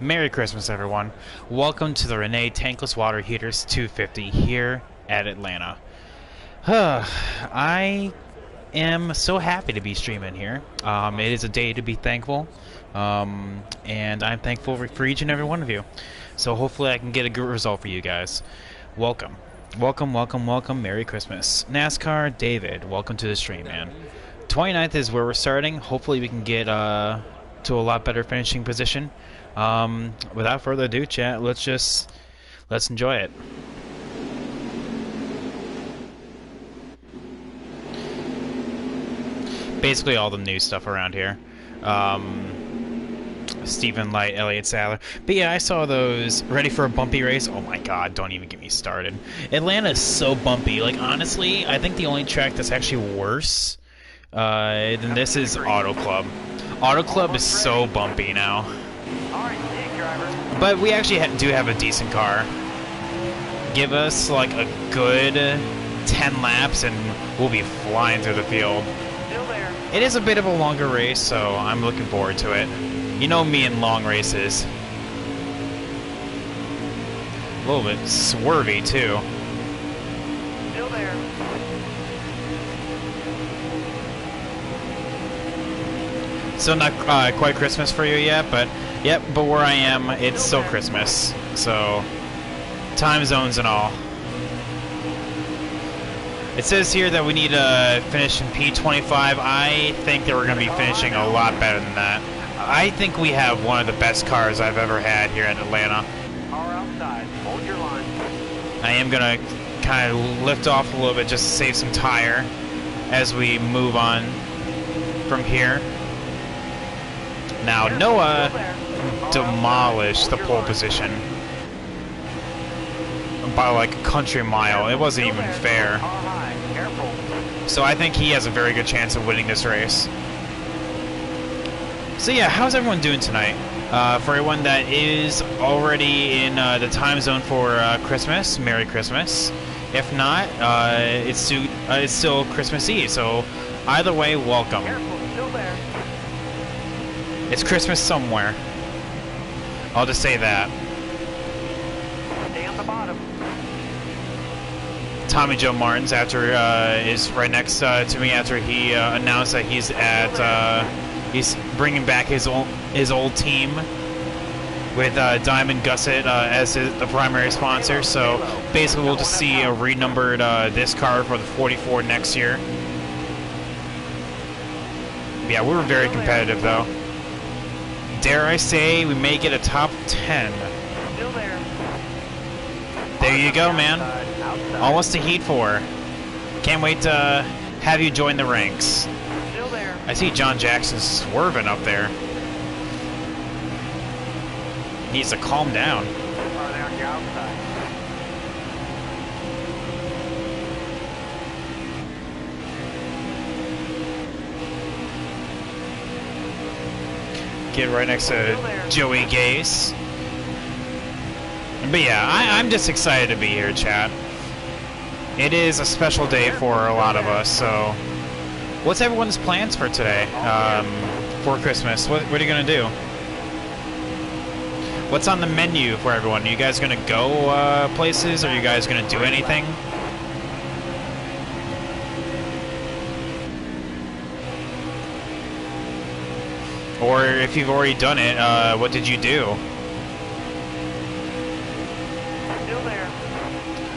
Merry Christmas, everyone. Welcome to the Renee Tankless Water Heaters 250 here at Atlanta. I am so happy to be streaming here. It is a day to be thankful, and I'm thankful for each and every one of you. So hopefully I can get a good result for you guys. Welcome. Welcome, welcome, welcome. Merry Christmas. NASCAR, David, welcome to the stream, man. 29th is where we're starting. Hopefully we can get to a lot better finishing position. Without further ado, chat, let's enjoy it. Basically all the new stuff around here. Stephen Light, Elliott Sadler. But yeah, I saw those. Ready for a bumpy race? Oh my god, don't even get me started. Atlanta is so bumpy. Like, honestly, I think the only track that's actually worse than this is Auto Club. Auto Club is so bumpy now. But we actually do have a decent car. Give us like a good 10 laps and we'll be flying through the field. It is a bit of a longer race, so I'm looking forward to it. You know me in long races. A little bit swervy too. Still there. Still not quite Christmas for you yet, but yep, but where I am, it's still Christmas. So, time zones and all. It says here that we need to finish in P25. I think that we're going to be finishing a lot better than that. I think we have one of the best cars I've ever had here in Atlanta. Car outside. Hold your line. I am going to kind of lift off a little bit just to save some tire as we move on from here. Now, Noah demolished the pole position by like a country mile. It wasn't even fair. So I think he has a very good chance of winning this race. So yeah, how's everyone doing tonight? For everyone that is already in the time zone for Christmas, Merry Christmas. If not, it's still Christmas Eve. So either way, welcome. It's Christmas somewhere. I'll just say that. Stay on the bottom. Tommy Joe Martins is right next to me after he announced that he's he's bringing back his old team with Diamond Gusset as the primary sponsor. So basically, we'll just see a renumbered this car for the 44 next year. Yeah, we were very competitive though. Dare I say we may get a top 10. Still there. There you go, man. Almost a Heat 4. Can't wait to have you join the ranks. Still there. I see John Jackson swerving up there. Needs to calm down. Are they on your outside? Get right next to Joey Gase. But yeah, I'm just excited to be here, chat. It is a special day for a lot of us, so... What's everyone's plans for today, for Christmas? What are you going to do? What's on the menu for everyone? Are you guys going to go places? Are you guys going to do anything? Or if you've already done it, what did you do? Still there.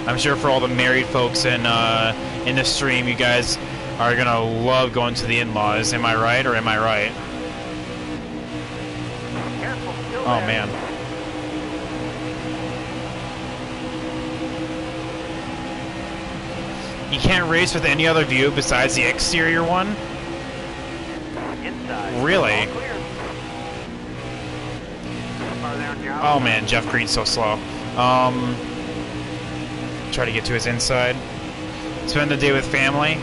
I'm sure for all the married folks in the stream, you guys are gonna love going to the in-laws. Am I right or am I right? Careful. Still Oh there. man. You can't race with any other view besides the exterior one? Inside. Really? All clear. Are they on your Oh outside? man, Jeff Green's so slow. Try to get to his inside. Spend the day with family.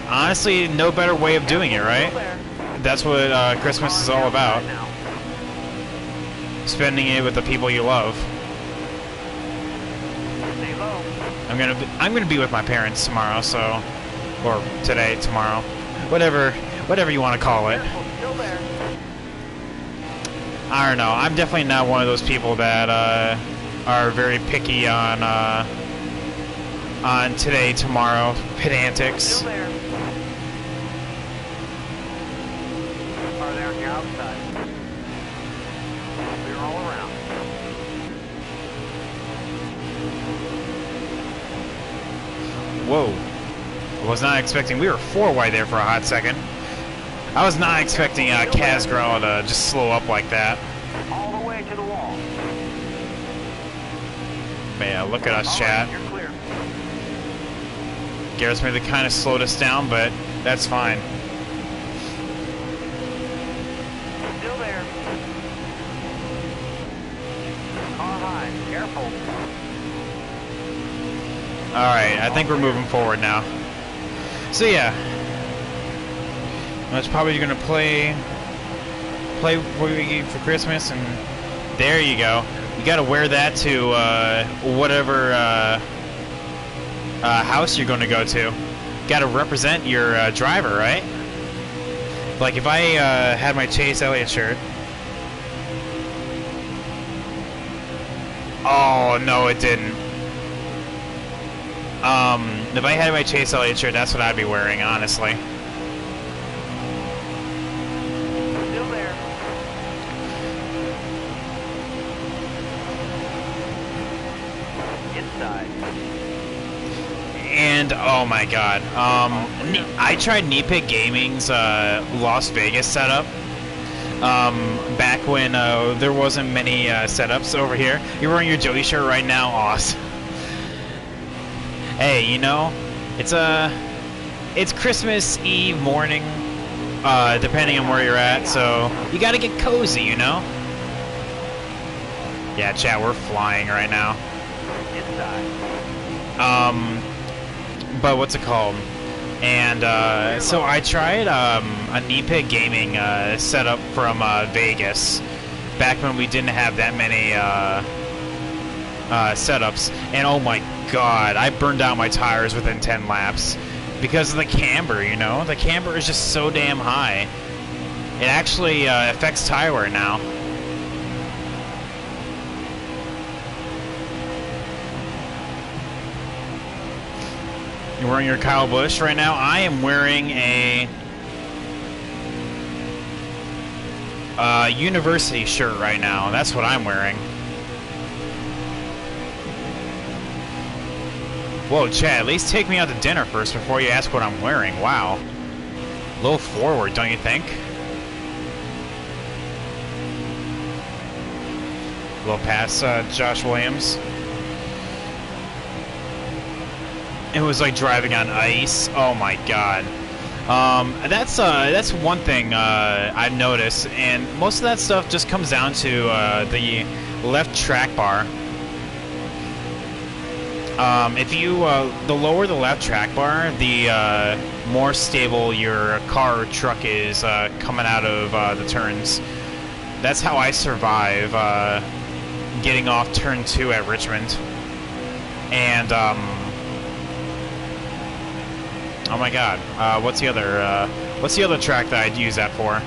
Honestly, no better way of doing it, right? That's what Christmas is all about. Spending it with the people you love. Stay low. I'm gonna be with my parents tomorrow, so, or today, tomorrow, whatever you want to call it. Careful. Still there. I don't know. I'm definitely not one of those people that are very picky on today, tomorrow, pedantics. Still there. Car there on your outside. We're all around. Whoa. I was not expecting. We were 4 wide there for a hot second. I was not expecting Casgrel to just slow up like that. All the way to the wall. But yeah, look at us, All chat. right, you're clear. Garrett's maybe kind of slowed us down, but that's fine. Still there. Car high. Careful. Alright, I think we're moving forward now. So yeah. That's probably gonna play what we get for Christmas, and there you go. You gotta wear that to whatever house you're gonna go to. Gotta represent your driver, right? Like if I had my Chase Elliott shirt. Oh no, it didn't. If I had my Chase Elliott shirt, that's what I'd be wearing, honestly. Still there. Inside. And oh my god, I tried Knee Gaming's Las Vegas setup. Back when there wasn't many setups over here. You're wearing your Joey shirt right now, awesome. Hey, you know, it's Christmas Eve morning, depending on where you're at, so you gotta get cozy, you know? Yeah, chat, we're flying right now. Inside. But what's it called? And so I tried a Knee Gaming setup from Vegas, back when we didn't have that many setups, and oh my god, I burned out my tires within 10 laps because of the camber, you know? The camber is just so damn high. It actually affects tire wear now. You're wearing your Kyle Busch right now? I am wearing a university shirt right now. That's what I'm wearing. Whoa, Chad, at least take me out to dinner first before you ask what I'm wearing. Wow. A little forward, don't you think? A little past Josh Williams. It was like driving on ice. Oh my god. That's one thing I've noticed, and most of that stuff just comes down to the left track bar. If you the lower the left track bar, the more stable your car or truck is coming out of the turns. That's how I survive getting off turn 2 at Richmond. And oh my god, what's the other track that I'd use that for?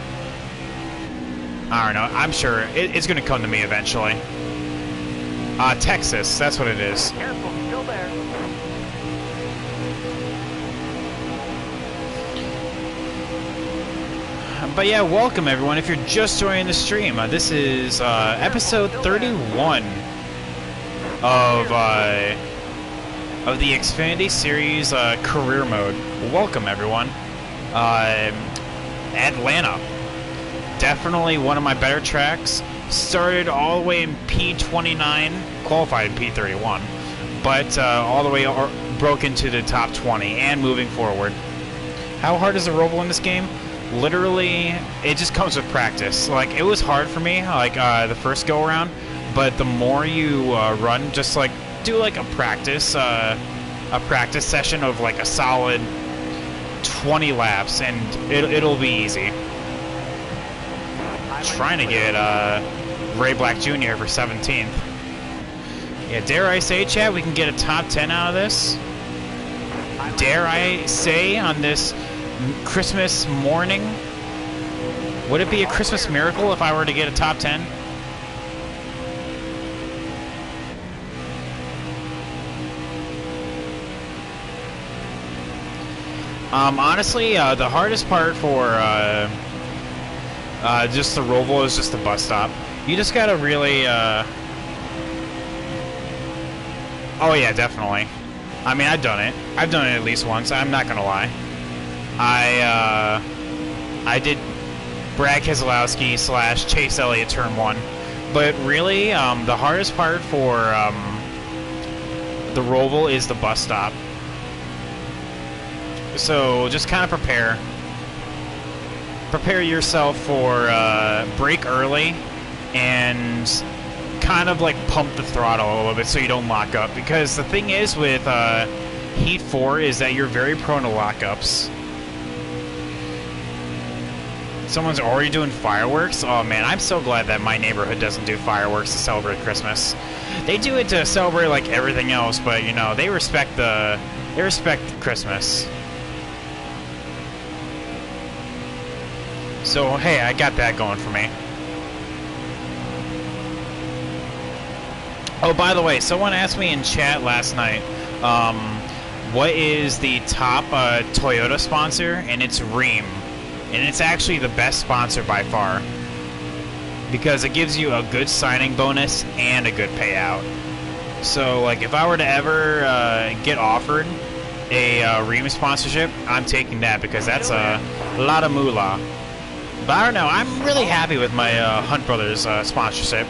I don't know. I'm sure it's gonna come to me eventually. Texas, that's what it is. Careful, still there. But yeah, welcome everyone. If you're just joining the stream, this is episode 31 of the Xfinity Series Career Mode. Welcome everyone. Atlanta, definitely one of my better tracks. Started all the way in P29, qualified in P31, but all the way broke into the top 20 and moving forward. How hard is the roval in this game? Literally, it just comes with practice. Like, it was hard for me, like the first go around, but the more you run, just like do like a practice session of like a solid 20 laps, and it'll be easy. Trying to get Ray Black Jr. for 17th. Yeah, dare I say, chat, we can get a top 10 out of this? Dare I say on this Christmas morning? Would it be a Christmas miracle if I were to get a top 10? Honestly, the hardest part for just the Roval is just the bus stop. You just gotta really, oh yeah, definitely. I mean, I've done it. I've done it at least once. I'm not gonna lie. I did Brad Keselowski / Chase Elliott turn 1. But really, the hardest part for the Roval is the bus stop. So just kind of prepare. Prepare yourself for brake early and kind of like pump the throttle a little bit so you don't lock up. Because the thing is with Heat 4 is that you're very prone to lockups. Someone's already doing fireworks? Oh man, I'm so glad that my neighborhood doesn't do fireworks to celebrate Christmas. They do it to celebrate like everything else, but you know, they respect Christmas. So hey, I got that going for me. Oh, by the way, someone asked me in chat last night, what is the top Toyota sponsor, and it's Rheem. And it's actually the best sponsor by far, because it gives you a good signing bonus and a good payout. So, like, if I were to ever get offered a Rheem sponsorship, I'm taking that, because that's a lot of moolah. But I don't know, I'm really happy with my Hunt Brothers sponsorship.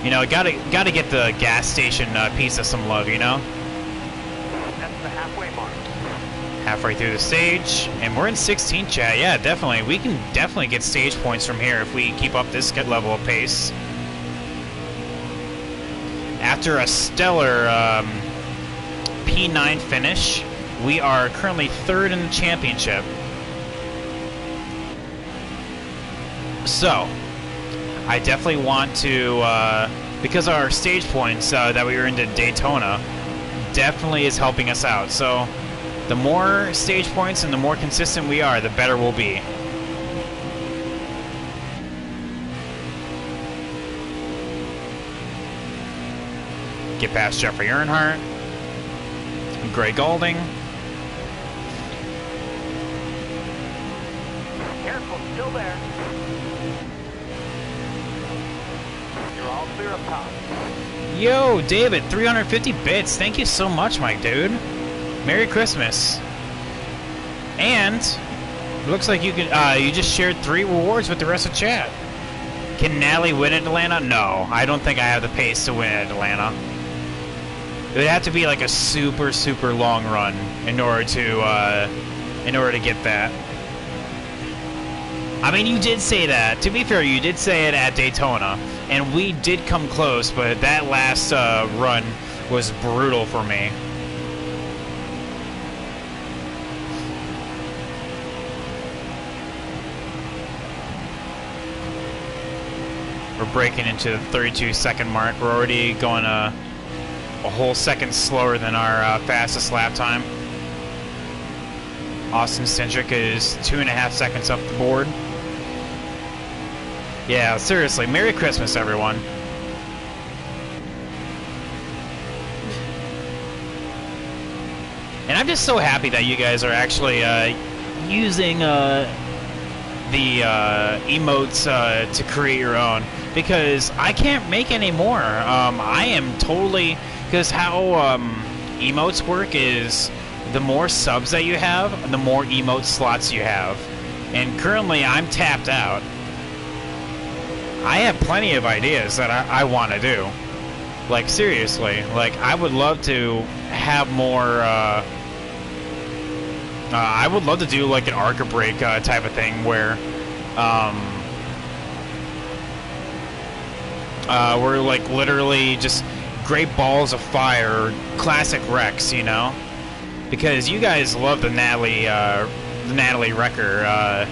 You know, gotta get the gas station pizza some love, you know? That's the halfway mark. Halfway through the stage, and we're in 16th, chat. Yeah, definitely. We can definitely get stage points from here if we keep up this good level of pace. After a stellar P9 finish, we are currently 3rd in the championship. So, I definitely want to, because our stage points that we were into Daytona definitely is helping us out. So, the more stage points and the more consistent we are, the better we'll be. Get past Jeffrey Earnhardt, Greg Goulding. Careful, still there. You're all clear up top. Yo, David, 350 bits. Thank you so much, my dude. Merry Christmas. And it looks like you just shared 3 rewards with the rest of chat. Can Natalie win at Atlanta? No, I don't think I have the pace to win at Atlanta. It would have to be like a super, super long run in order to get that. I mean, you did say that. To be fair, you did say it at Daytona, and we did come close, but that last run was brutal for me. We're breaking into the 32-second mark. We're already going a whole second slower than our fastest lap time. Austin Cindric is 2.5 seconds up the board. Yeah, seriously, Merry Christmas, everyone. And I'm just so happy that you guys are actually using the emotes to create your own, because I can't make any more. I am totally... Because how emotes work is the more subs that you have, the more emote slots you have. And currently, I'm tapped out. I have plenty of ideas that I want to do. Like, seriously. Like, I would love to have more... I would love to do, like, an ARCA break type of thing where... we're, like, literally just... great balls of fire, classic wrecks, you know, because you guys love the Natalie Decker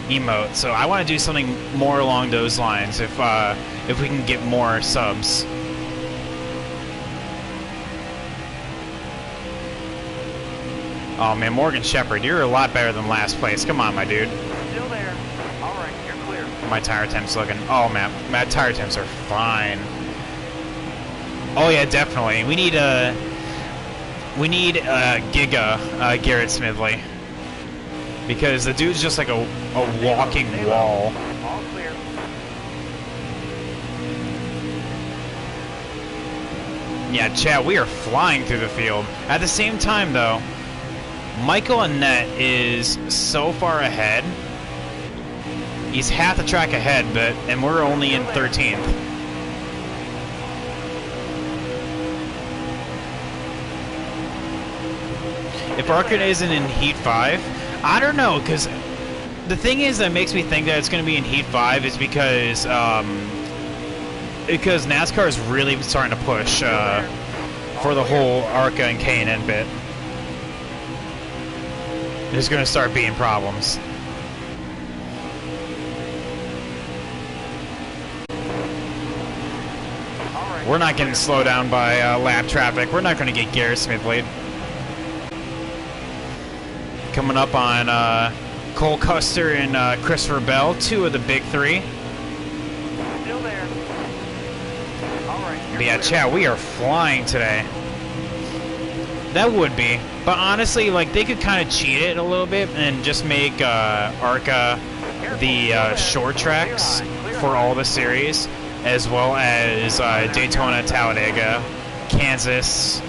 emote. So I want to do something more along those lines if we can get more subs. Oh man, Morgan Shepherd, you're a lot better than last place. Come on, my dude. Still there. All right, you're clear. my tire temps looking? Oh man, my tire temps are fine. Oh yeah, definitely. We need Giga Garrett Smithley, because the dude's just like a walking wall. All clear. Yeah, Chad, we are flying through the field. At the same time, though, Michael Annette is so far ahead. He's half the track ahead, and we're only in 13th. If Arkin isn't in Heat 5, I don't know, because the thing is that makes me think that it's going to be in Heat 5 is because NASCAR is really starting to push for the whole ARCA and K&N bit. There's going to start being problems. We're not getting slowed down by lap traffic. We're not going to get Garrett Smith lead. Coming up on Cole Custer and Christopher Bell, two of the big three. Still there. All right. But yeah, Chad, we are flying today. That would be. But honestly, like, they could kind of cheat it a little bit and just make ARCA the short tracks for all the series, as well as Daytona, Talladega, Kansas,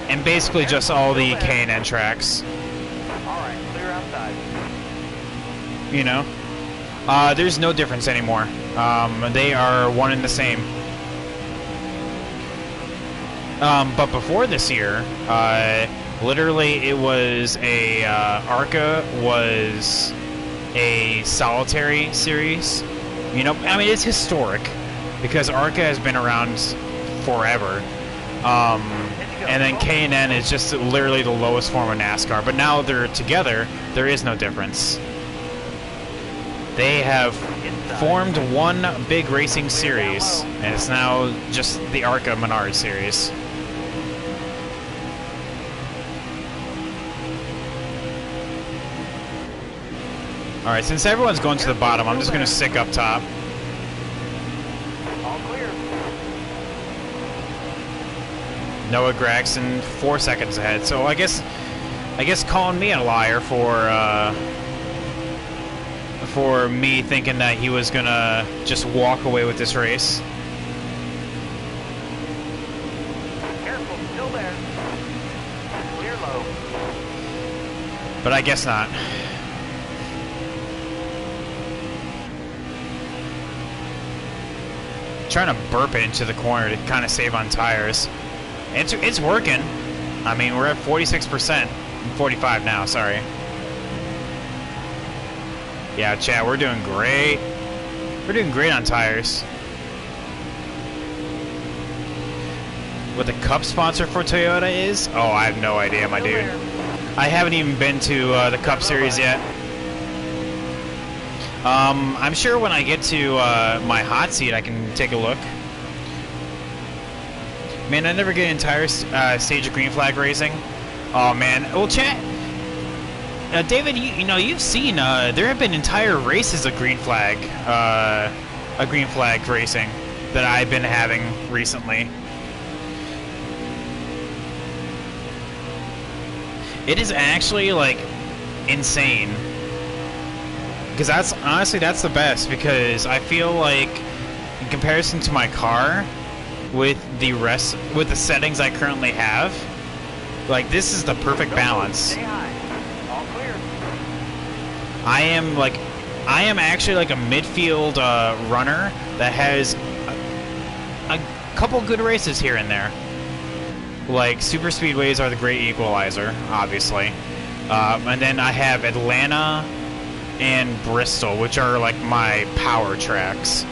and basically just all the K&N tracks. All right, clear outside. You know? There's no difference anymore. They are one and the same. But before this year, literally it was a ARCA was a solitary series. You know, I mean, it's historic because ARCA has been around forever. And then K&N is just literally the lowest form of NASCAR. But now they're together, there is no difference. They have formed one big racing series, and it's now just the ARCA Menard series. Alright, since everyone's going to the bottom, I'm just going to stick up top. All clear. Noah Gragson 4 seconds ahead. So I guess calling me a liar for me thinking that he was gonna just walk away with this race. Careful, still there. Clear low. But I guess not. Trying to burp it into the corner to kind of save on tires. It's working. I mean, we're at 46%. 45 now, sorry. Yeah, Chad, we're doing great. We're doing great on tires. What the Cup sponsor for Toyota is? Oh, I have no idea, my dude. I haven't even been to the Cup Series yet. I'm sure when I get to my hot seat, I can take a look. Man, I never get an entire stage of green flag racing. Oh man, well, Chad, David, you know, you've seen there have been entire races of green flag racing that I've been having recently. It is actually like insane. Because that's honestly that's the best, because I feel like in comparison to my car, with the settings I currently have, like this is the perfect balance. Stay high. All clear. I am actually like a midfield runner that has a couple good races here and there. Like super speedways are the great equalizer, obviously, and then I have Atlanta and Bristol, which are like my power tracks.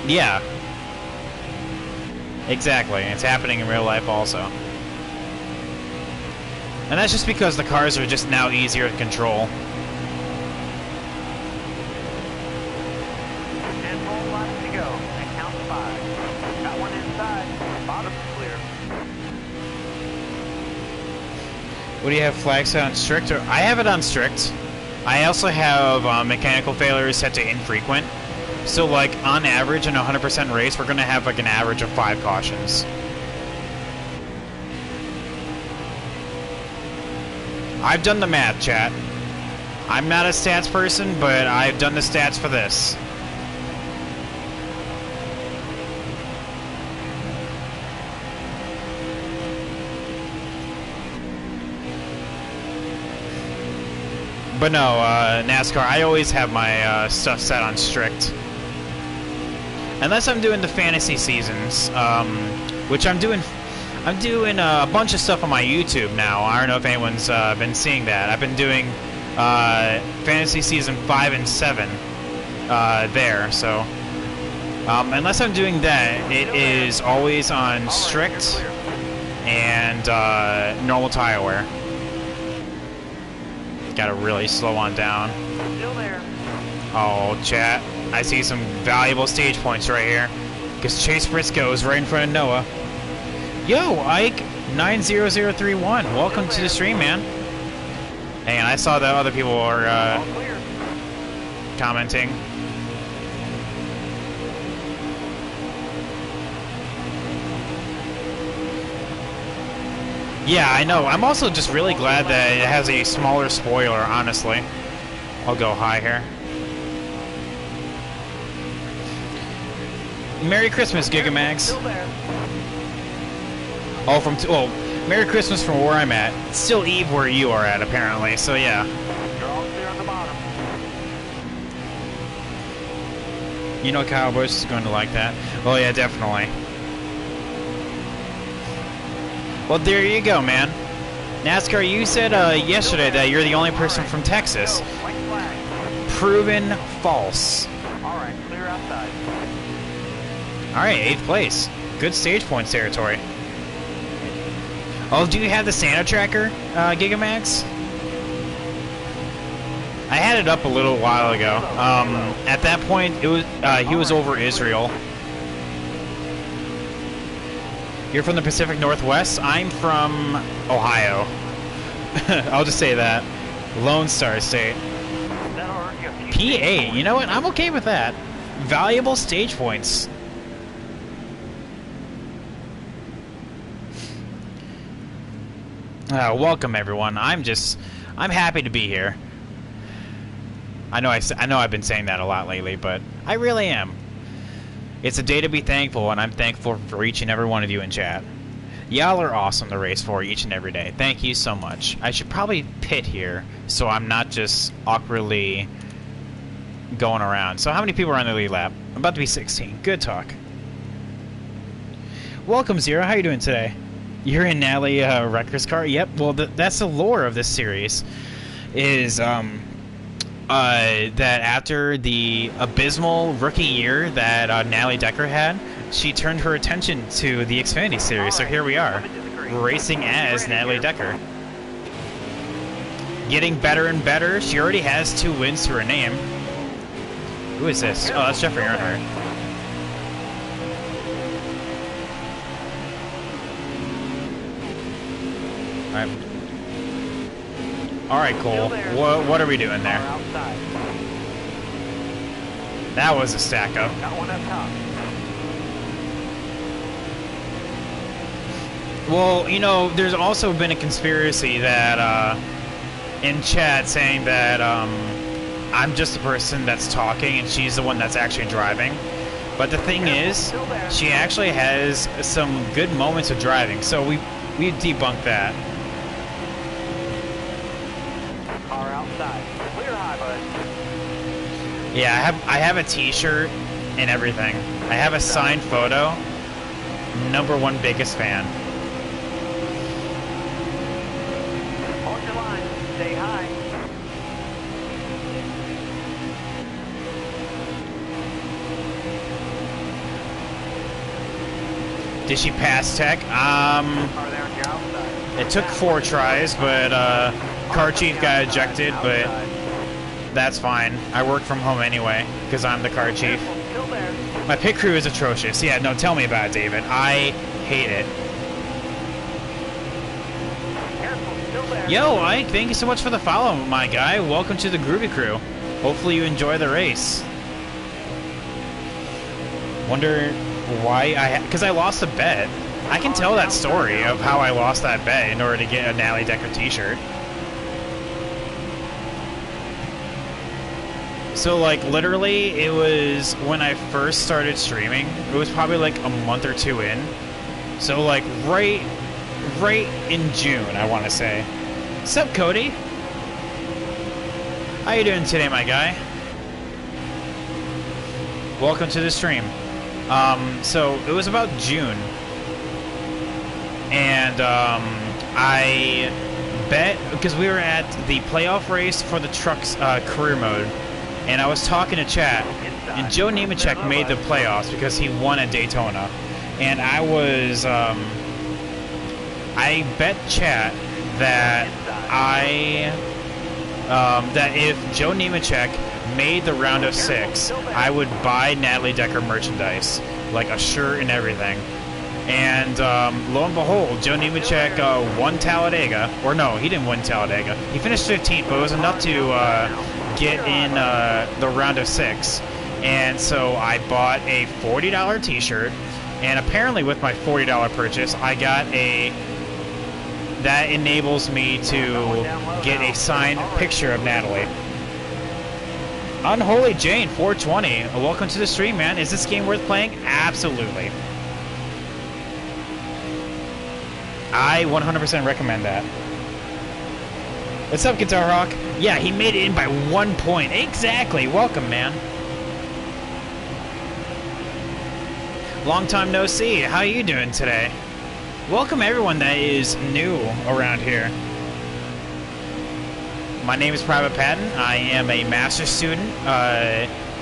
Yeah. Exactly. It's happening in real life also. And that's just because the cars are just now easier to control. And full laps to go. And count 5. Got one inside. Bottom's clear. What do you have flag set on strict? Or I have it on strict. I also have mechanical failures set to infrequent. So like on average in a 100% race, we're gonna have like an average of 5 cautions. I've done the math, chat. I'm not a stats person, but I've done the stats for this. But no, NASCAR, I always have my stuff set on strict. Unless I'm doing the fantasy seasons, which I'm doing a bunch of stuff on my YouTube now. I don't know if anyone's been seeing that. I've been doing fantasy season 5 and 7 there. So unless I'm doing that, it is always on strict and normal tire wear. Gotta really slow on down. Still there. Oh, chat. I see some valuable stage points right here. Because Chase Briscoe is right in front of Noah. Yo, Ike90031. Welcome to the stream, man. And I saw that other people were commenting. Yeah, I know. I'm also just really glad that it has a smaller spoiler, honestly. I'll go high here. Merry Christmas, Gigamax. Oh, well, Merry Christmas from where I'm at. It's still Eve where you are at, apparently, so yeah. You're all clear on the bottom. You know Kyle Busch is going to like that. Well, yeah, definitely. Well, there you go, man. NASCAR, you said yesterday that you're the only person from Texas. White flag. Proven false. All right, clear outside. Alright, 8th place. Good stage points territory. Oh, do you have the Santa tracker, Gigamax? I had it up a little while ago. At that point, it was he was over Israel. You're from the Pacific Northwest? I'm from Ohio. I'll just say that. Lone Star State. P8, you know what? I'm okay with that. Valuable stage points. Welcome everyone. I'm happy to be here. I know I've been saying that a lot lately, but I really am. It's a day to be thankful, and I'm thankful for each and every one of you in chat. Y'all are awesome to race for each and every day. Thank you so much. I should probably pit here, so I'm not just awkwardly going around. So how many people are on the lead lap? I'm about to be 16. Good talk. Welcome, Zero. How you doing today? You're in Natalie Decker's car? Yep. Well, that's the lore of this series. Is that after the abysmal rookie year that Natalie Decker had, she turned her attention to the Xfinity Series. So here we are, racing as Natalie Decker. Getting better and better. She already has 2 wins to her name. Who is this? Oh, that's Jeffrey Earnhardt. Alright, Cole. What are we doing there? That was a stack up. Got one up top. Well, you know, there's also been a conspiracy that in chat saying that I'm just the person that's talking and she's the one that's actually driving. But the thing is, she actually has some good moments of driving, so we debunked that. Car outside. Clear high, bud. Yeah, I have a T-shirt and everything. I have a signed photo. #1 biggest fan. Hold your line. Stay high. Did she pass tech? Car there on your outside. It took 4 tries, but car chief got ejected, but that's fine. I work from home anyway, because I'm the car chief. Still there. My pit crew is atrocious. Yeah, no, tell me about it, David. I hate it. Careful. Still there. Yo, Ike, thank you so much for the follow, my guy. Welcome to the Groovy Crew. Hopefully you enjoy the race. Wonder why because I lost a bet. I can tell that story of how I lost that bet in order to get a Natalie Decker t-shirt. So, like, literally, it was when I first started streaming. It was probably, like, a month or two in. So, like, right in June, I want to say. Sup, Cody? How you doing today, my guy? Welcome to the stream. So, it was about June. And, I bet, because we were at the playoff race for the truck's career mode. And I was talking to chat, and Joe Nemechek made the playoffs because he won at Daytona. And I was, I bet chat that that if Joe Nemechek made the round of 6, I would buy Natalie Decker merchandise, like a shirt and everything. And lo and behold, Joe Nemechek won Talladega. Or no, he didn't win Talladega. He finished 15th, but it was enough to get in the round of 6. And so I bought a $40 t-shirt. And apparently with my $40 purchase, I got that enables me to get a signed picture of Natalie. Unholy Jane 420, welcome to the stream, man. Is this game worth playing? Absolutely. I 100% recommend that. What's up, Guitar Hawk? Yeah, he made it in by 1 point. Exactly. Welcome, man. Long time no see. How you doing today? Welcome everyone that is new around here. My name is Private Patton. I am a master's student,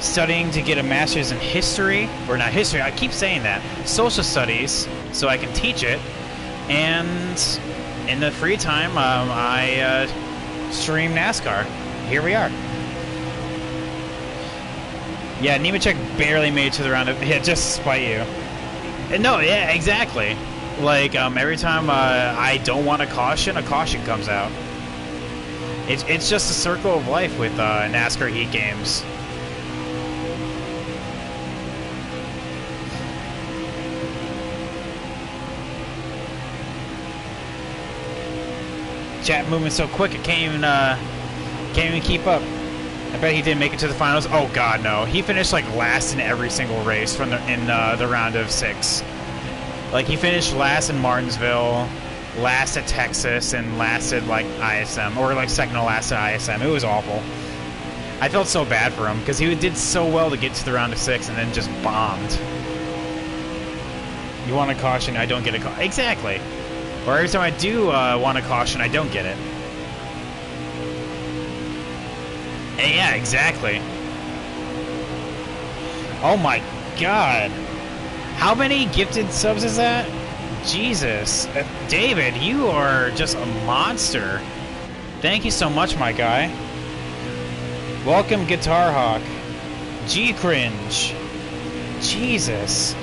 studying to get a master's in history, or not history, I keep saying that, social studies, so I can teach it. And in the free time, I stream NASCAR. Here we are. Yeah, Nemechek barely made it to the round of... Yeah, just to spite you. No, yeah, exactly. Like, every time I don't want a caution comes out. It's just a circle of life with NASCAR Heat games. Chat moving so quick, it can't even keep up. I bet he didn't make it to the finals. Oh God, no! He finished like last in every single race from the round of 6. Like he finished last in Martinsville, last at Texas, and last at like ISM, or like second to last at ISM. It was awful. I felt so bad for him because he did so well to get to the round of 6 and then just bombed. You want a caution? I don't get a caution. Exactly. Or every time I do want a caution, I don't get it. And yeah, exactly. Oh my God. How many gifted subs is that? Jesus. David, you are just a monster. Thank you so much, my guy. Welcome, Guitar Hawk. G-Cringe. Jesus.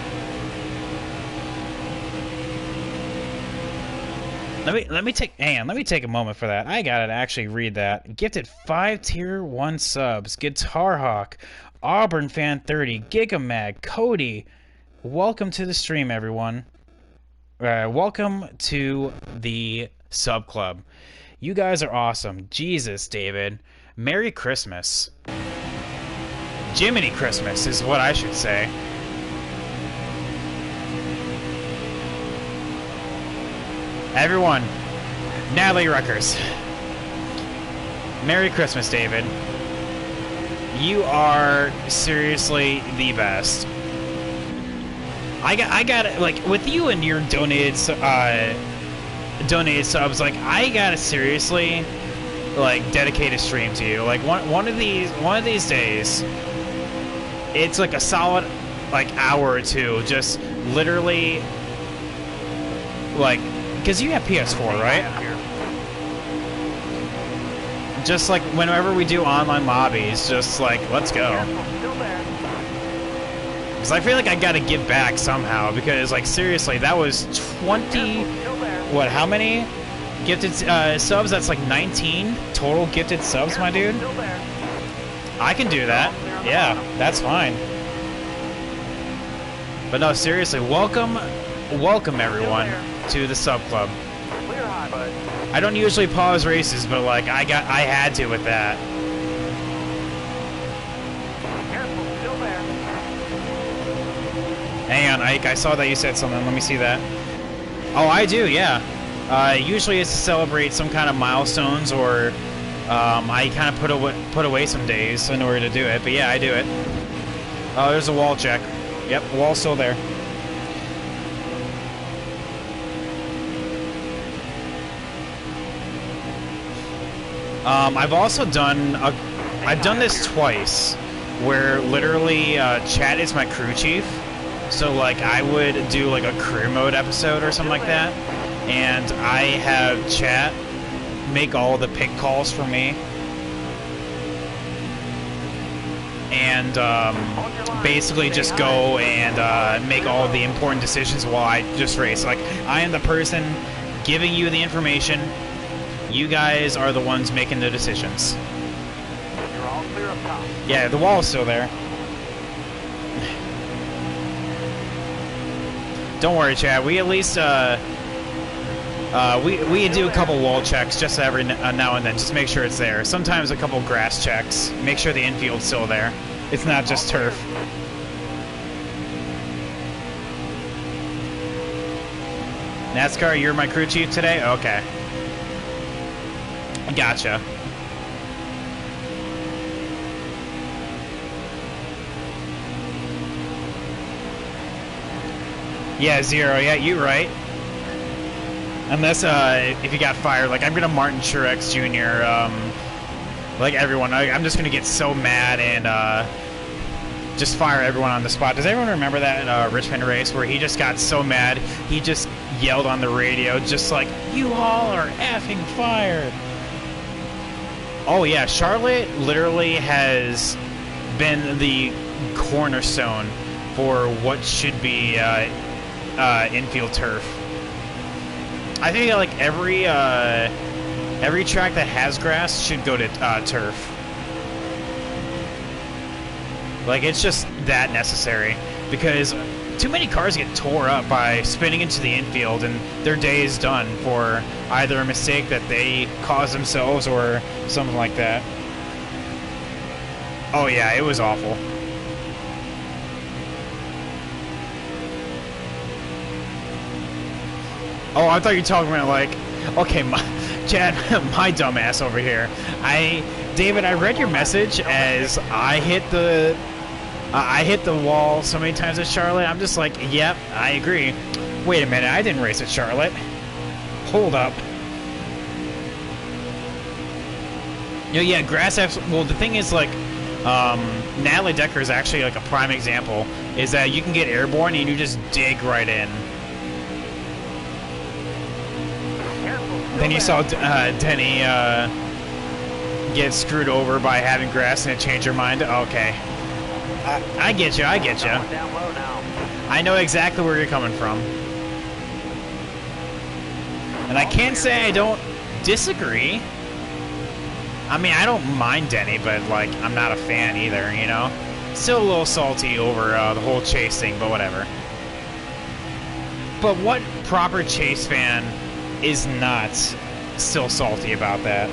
Let me take a moment for that. I gotta actually read that. Gifted 5 tier 1 subs. Guitar Hawk, Auburn Fan 30, Gigamag, Cody. Welcome to the stream, everyone. Welcome to the sub club. You guys are awesome. Jesus, David. Merry Christmas. Jiminy Christmas is what I should say. Everyone, Natalie Ruckers. Merry Christmas, David. You are seriously the best. I got like with you and your donated subs, like I gotta seriously like dedicate a stream to you. Like one of these days, it's like a solid like hour or two, just literally like. Because you have PS4, right? Just like whenever we do online lobbies, just like, let's go. Because I feel like I gotta give back somehow, because like seriously, that was 20, what, how many? Gifted subs, that's like 19 total gifted subs, my dude. Still there. I can do that. Yeah, that's fine. But no, seriously, welcome everyone to the sub club. Clear high, bud. I don't usually pause races, but like I had to with that. Careful, still there. Hang on, Ike, I saw that you said something. Let me see that. Oh, I do, yeah. Usually it's to celebrate some kind of milestones, or I kind of put away some days in order to do it. But yeah, I do it. Oh, there's a wall check. Yep, wall's still there. I've also done I've done this twice, where literally Chad is my crew chief. So like I would do like a career mode episode or something like that, and I have Chat make all the pit calls for me, and basically just go and make all the important decisions while I just race. Like I am the person giving you the information. You guys are the ones making the decisions. You're all clear up top. Yeah, the wall's still there. Don't worry, Chad. We at least we do a couple wall checks just every now and then, just make sure it's there. Sometimes a couple grass checks, make sure the infield's still there. It's not just turf. NASCAR, you're my crew chief today? Okay. Gotcha. Yeah, Zero. Yeah, you right. Unless if you got fired, like I'm gonna Martin Truex Jr. Like everyone, I'm just gonna get so mad and just fire everyone on the spot. Does everyone remember that Richmond race where he just got so mad he just yelled on the radio, just like, "You all are effing fired." Oh yeah, Charlotte literally has been the cornerstone for what should be infield turf. I think like every track that has grass should go to turf. Like it's just that necessary, because too many cars get tore up by spinning into the infield and their day is done for either a mistake that they caused themselves or something like that. Oh yeah, it was awful. Oh, I thought you were talking about like, okay, Chad, my dumbass over here. David, I read your message as I hit the wall so many times at Charlotte. I'm just like, yep, I agree. Wait a minute, I didn't race at Charlotte. Hold up. Yeah, grass. Well, the thing is, like, Natalie Decker is actually like a prime example. Is that you can get airborne and you just dig right in. Then you saw Denny get screwed over by having grass and it changed her mind. Okay. I get you, I get you. Down low now. I know exactly where you're coming from. And I can't say I don't disagree. I mean, I don't mind Denny, but, like, I'm not a fan either, you know? Still a little salty over the whole Chase thing, but whatever. But what proper Chase fan is not still salty about that?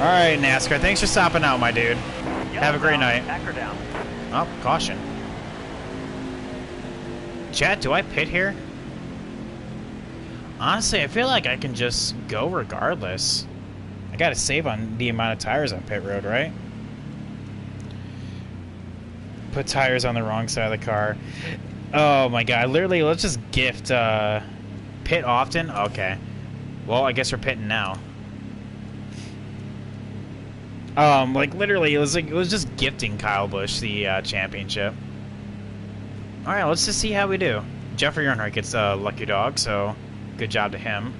Alright, NASCAR, thanks for stopping out, my dude. Have a great night. Decker down. Oh, caution. Chat, do I pit here? Honestly, I feel like I can just go regardless. I gotta save on the amount of tires on pit road, right? Put tires on the wrong side of the car. Oh my god, literally, let's just gift pit often? Okay. Well, I guess we're pitting now. Like literally, it was just gifting Kyle Busch the championship. All right, let's just see how we do. Jeffrey Earnhardt gets a lucky dog, so good job to him.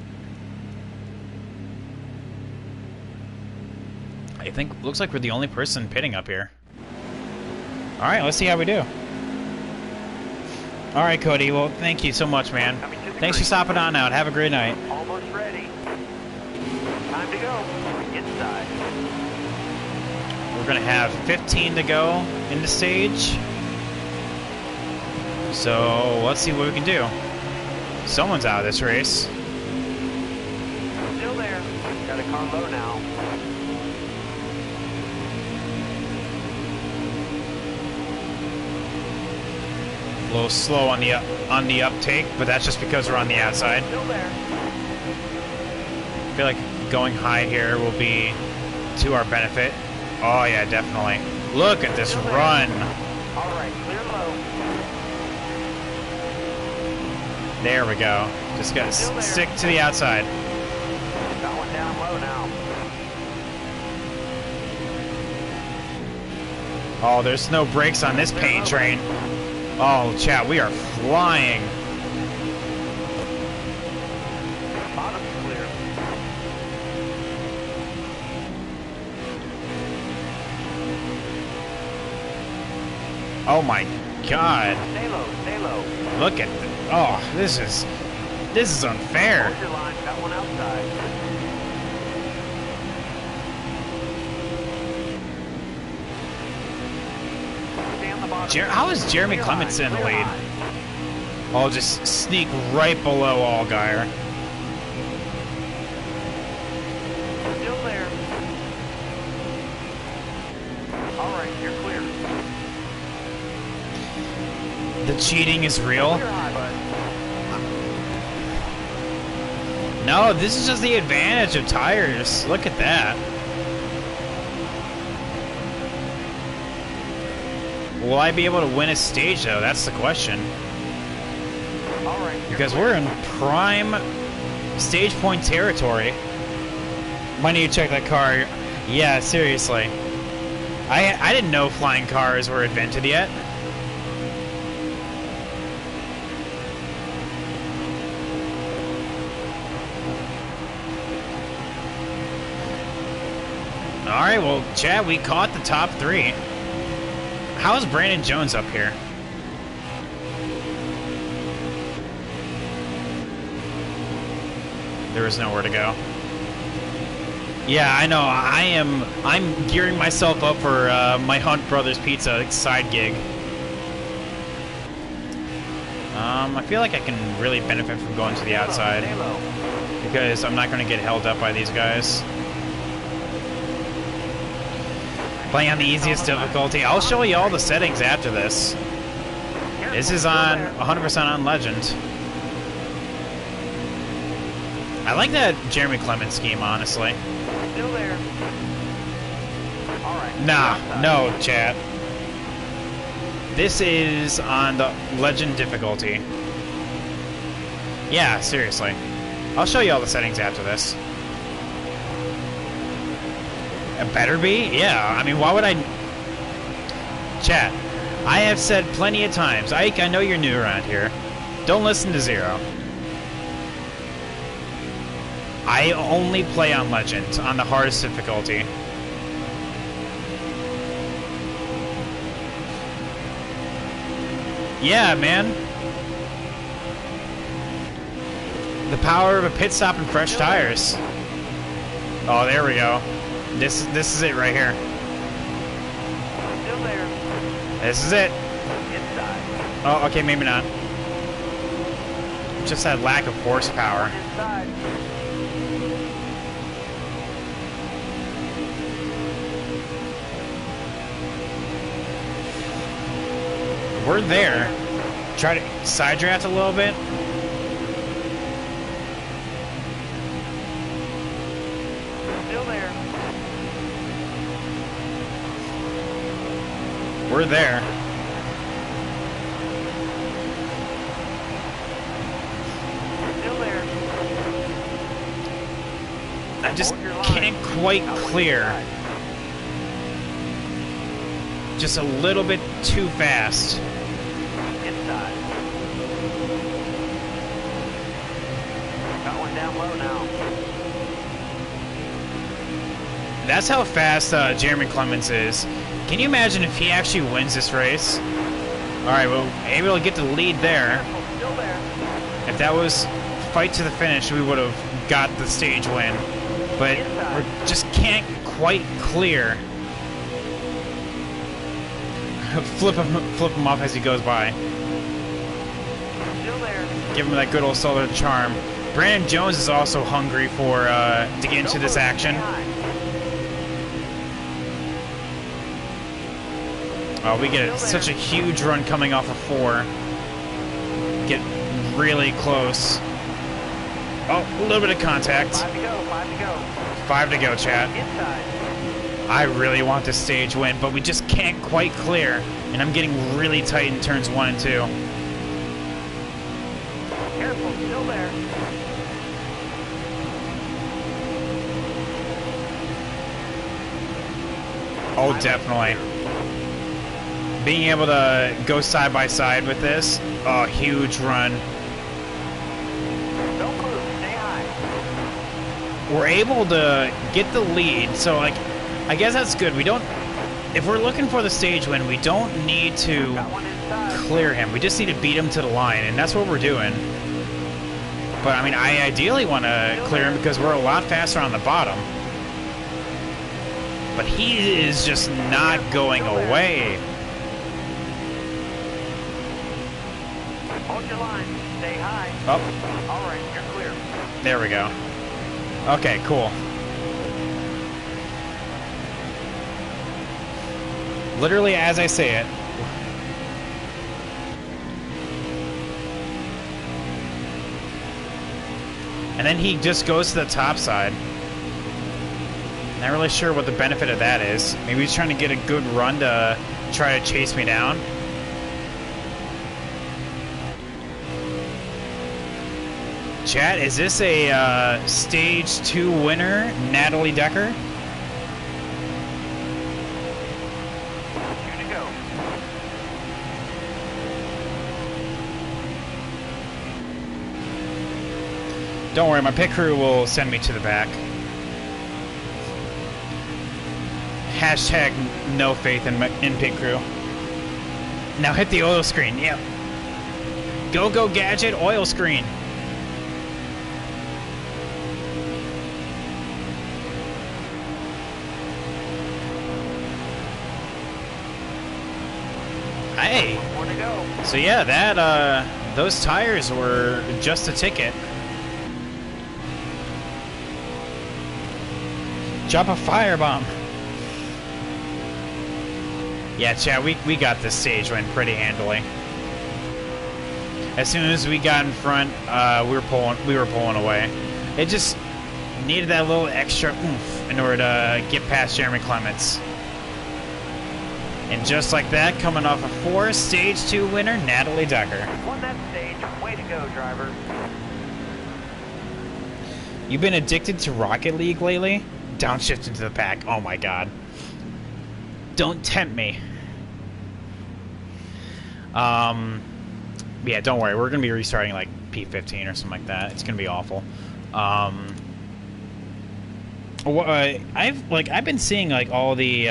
I think looks like we're the only person pitting up here. All right, let's see how we do. All right, Cody. Well, thank you so much, man. Coming to the Thanks for green. stopping on out. Have a great night. Almost ready. Time to go. Inside. We're gonna have 15 to go in the stage. So let's see what we can do. Someone's out of this race. Still there. Got a car low now. A little slow on the uptake, but that's just because we're on the outside. Still there. I feel like going high here will be to our benefit. Oh yeah, definitely. Look at this Still there. run. All right, clear low. There we go. Just gotta Still there. stick to the outside. Got one down low now. Oh, there's no brakes on this paint train. Oh, chat, we are flying. Bottom's clear. Oh my god. Stay low, stay low. Look at the, oh, this is unfair. Hold your line, got one outside. Stay on the bottom. How is Jeremy Clear Clements line, in the clear lead? line. I'll just sneak right below Allgaier. Still there. All right, you're clear. The cheating is real. Clear high, bud. No, this is just the advantage of tires. Look at that. Will I be able to win a stage, though? That's the question. All right, you're Because clear. we're in prime stage point territory. Might need to check that car. Yeah, seriously. I didn't know flying cars were invented yet. Alright, well, Chad, we caught the top three. How's Brandon Jones up here? There is nowhere to go. Yeah, I know. I'm gearing myself up for my Hunt Brothers Pizza side gig. I feel like I can really benefit from going to the outside Stay low. because I'm not going to get held up by these guys. Playing on the easiest difficulty. I'll show you all the settings after this. This is on 100% on Legend. I like that Jeremy Clements scheme, honestly. Still there. All right. Nah, outside. no, chat. This is on the Legend difficulty. Yeah, seriously. I'll show you all the settings after this. It better be? Yeah, I mean, why would I... Chat, I have said plenty of times, Ike, I know you're new around here. Don't listen to Zero. I only play on Legend, on the hardest difficulty. Yeah, man. The power of a pit stop and fresh tires. Oh, there we go. This is it right here. Still there. This is it. Inside. Oh, okay, maybe not. Just that lack of horsepower. Inside. We're there. Try to side draft a little bit. Still there. We're there. Still there. I just Hold your line. can't quite Got one clear. inside. Just a little bit too fast. Inside. Got one down low now. That's how fast Jeremy Clements is. Can you imagine if he actually wins this race? Alright, well, able to get the lead there. Careful, still there. If that was fight to the finish, we would have got the stage win. But we just can't quite clear. Flip him off as he goes by. Still there. Give him that good old solar charm. Brandon Jones is also hungry for to get into this action. Oh, we get such a huge run coming off of 4. Get really close. Oh, a little bit of contact. 5 to go, 5 to go. 5 to go, chat. Inside. I really want this stage win, but we just can't quite clear. And I'm getting really tight in turns 1 and 2. Careful, still there. Oh, definitely. Being able to go side by side with this, a huge run. Don't move, stay high. We're able to get the lead, so like, I guess that's good. We don't, if we're looking for the stage win, we don't need to Got one inside. clear him. We just need to beat him to the line, and that's what we're doing. But I mean, I ideally want to clear him because we're a lot faster on the bottom. But he is just not going away. Hold your line, stay high. Oh, Alright, you're clear. there we go. Okay, cool. Literally as I say it. And then he just goes to the top side. Not really sure what the benefit of that is. Maybe he's trying to get a good run to try to chase me down. Chat, is this a stage 2 winner, Natalie Decker? 2 to go. Don't worry, my pit crew will send me to the back. Hashtag no faith in pit crew. Now hit the oil screen. Yep. Go gadget oil screen. Hey. 1 to go. So yeah, that those tires were just a ticket. Drop a firebomb. Yeah, chat, we got this stage win pretty handily. As soon as we got in front, we were pulling away. It just needed that little extra oomph in order to get past Jeremy Clements. And just like that, coming off a 4, stage 2 winner, Natalie Decker. Won that stage. Way to go, driver. You've been addicted to Rocket League lately? Downshift into the pack. Oh my god. Don't tempt me. Yeah, don't worry. We're gonna be restarting like P15 or something like that. It's gonna be awful. I've been seeing like all the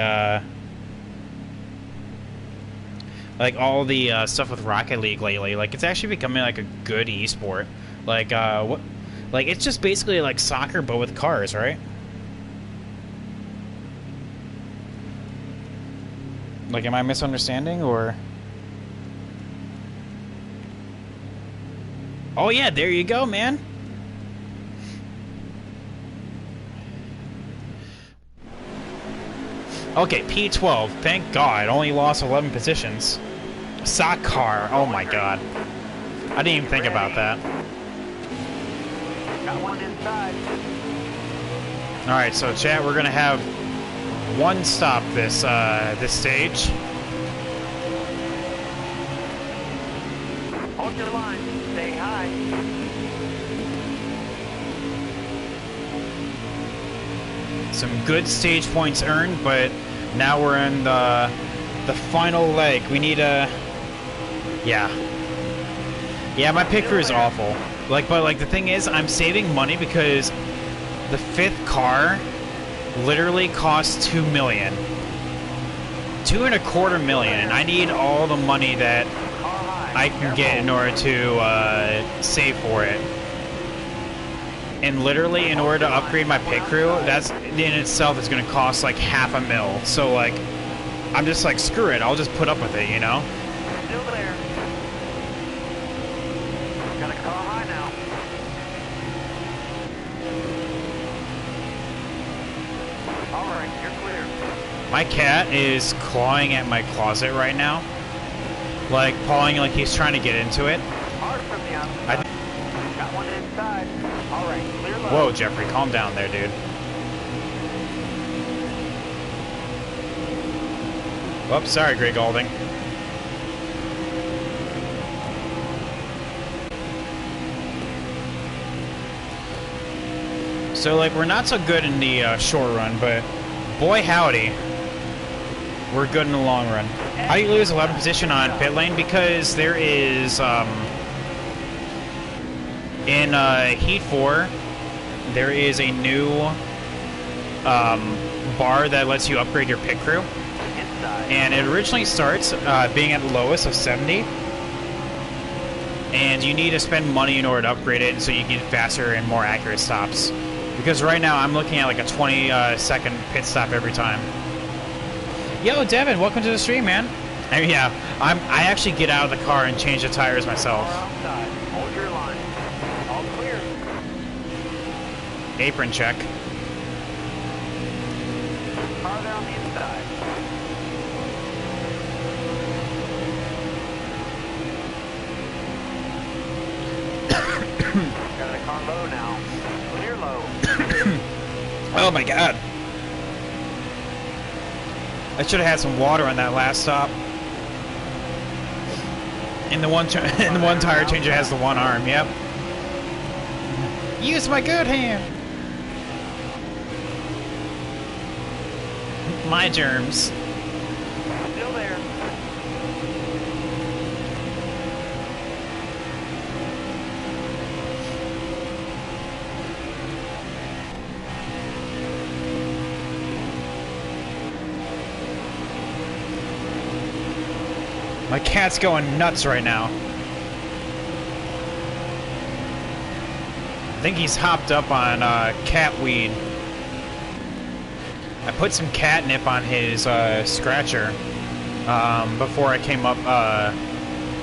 stuff with Rocket League lately. Like it's actually becoming like a good esport. Like like it's just basically like soccer but with cars, right? Like, am I misunderstanding, or? Oh yeah, there you go, man. Okay, P12. Thank God. Only lost 11 positions. Sock car. Oh my God. I didn't even think about that. Got one inside. All right, so chat, we're gonna have one stop this this stage. Hold your line. Stay high. Some good stage points earned, but now we're in the final leg. We need a yeah. My pit crew is awful. But the thing is, I'm saving money because the 5th car literally costs $2 million. 2.25 million, and I need all the money that I can get in order to save for it. And literally, in order to upgrade my pit crew, that's in itself is going to cost like $500,000. So like, I'm just like, screw it, I'll just put up with it, you know? Still there. Got a car high now. Alright, you're clear. My cat is clawing at my closet right now. Like, pawing like he's trying to get into it. Hard from the outside. Got one inside. Alright, clear low. Whoa, Jeffrey, calm down there, dude. Whoops, sorry, Greg Golding. So, like, we're not so good in the short run, but boy howdy, we're good in the long run. How do you lose 11th position on pit lane? Because there is, in Heat 4, there is a new bar that lets you upgrade your pit crew. And it originally starts being at the lowest of 70. And you need to spend money in order to upgrade it so you can get faster and more accurate stops. Because right now I'm looking at like a 20-second pit stop every time. Yo, Devin, welcome to the stream, man. I mean, yeah, I actually get out of the car and change the tires myself. Hold your line. All clear. Apron check. Car there on the inside. Got a car low now. Clear low. Oh my god. I should have had some water on that last stop. And the one tire changer has the one arm, yep. Use my good hand. My germs. Still there. My cat's going nuts right now. I think he's hopped up on cat weed. I put some catnip on his scratcher before I came up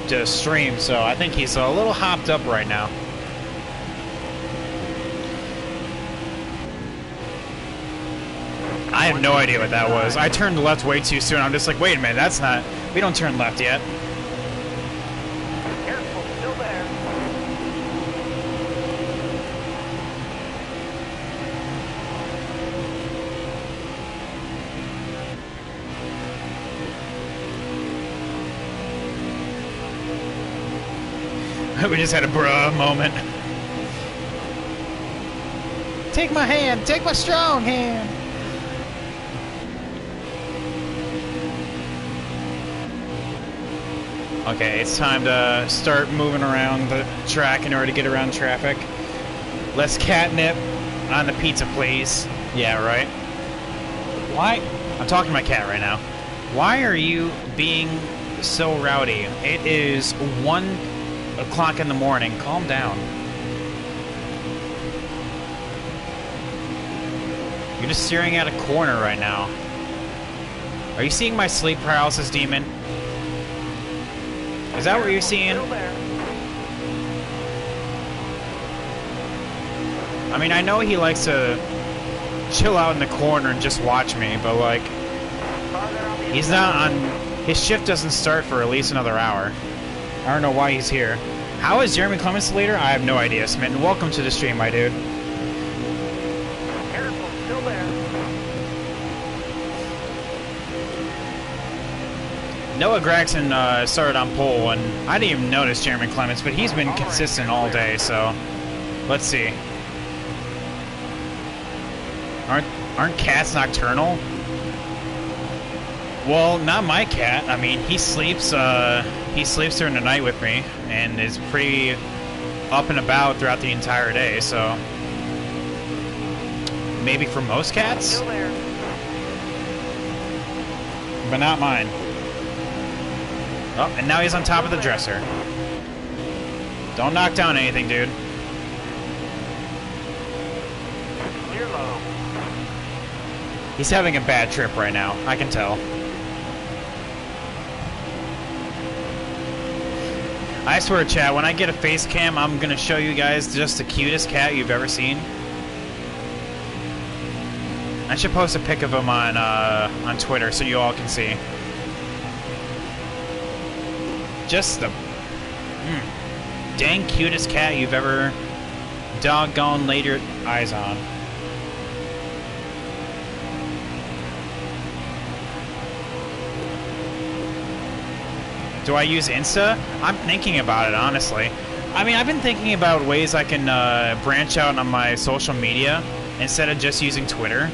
to stream, so I think he's a little hopped up right now. I have no idea what that was. I turned left way too soon. I'm just like, wait a minute, that's not... We don't turn left yet. Careful, still there. We just had a bruh moment. Take my hand, take my strong hand. Okay, it's time to start moving around the track in order to get around traffic. Less catnip on the pizza, please. Yeah, right. Why? I'm talking to my cat right now. Why are you being so rowdy? It is 1 o'clock in the morning. Calm down. You're just staring at a corner right now. Are you seeing my sleep paralysis demon? Is that what you're seeing? I mean, I know he likes to chill out in the corner and just watch me, but like, he's not on... His shift doesn't start for at least another hour. I don't know why he's here. How is Jeremy Clements the leader? I have no idea, Smitten. Welcome to the stream, my dude. Careful, still there. Noah Gregson started on pole, and I didn't even notice Jeremy Clements, but he's been consistent all day, so let's see. Aren't cats nocturnal? Well, not my cat. I mean, he sleeps during the night with me, and is pretty up and about throughout the entire day, so maybe for most cats? Still there. but not mine. Oh, and now he's on top of the dresser. Don't knock down anything, dude. Clear low. He's having a bad trip right now. I can tell. I swear, chat, when I get a face cam, I'm gonna show you guys just the cutest cat you've ever seen. I should post a pic of him on Twitter so you all can see. Just the dang cutest cat you've ever doggone laid your eyes on. Do I use Insta? I'm thinking about it, honestly. I mean, I've been thinking about ways I can branch out on my social media instead of just using Twitter.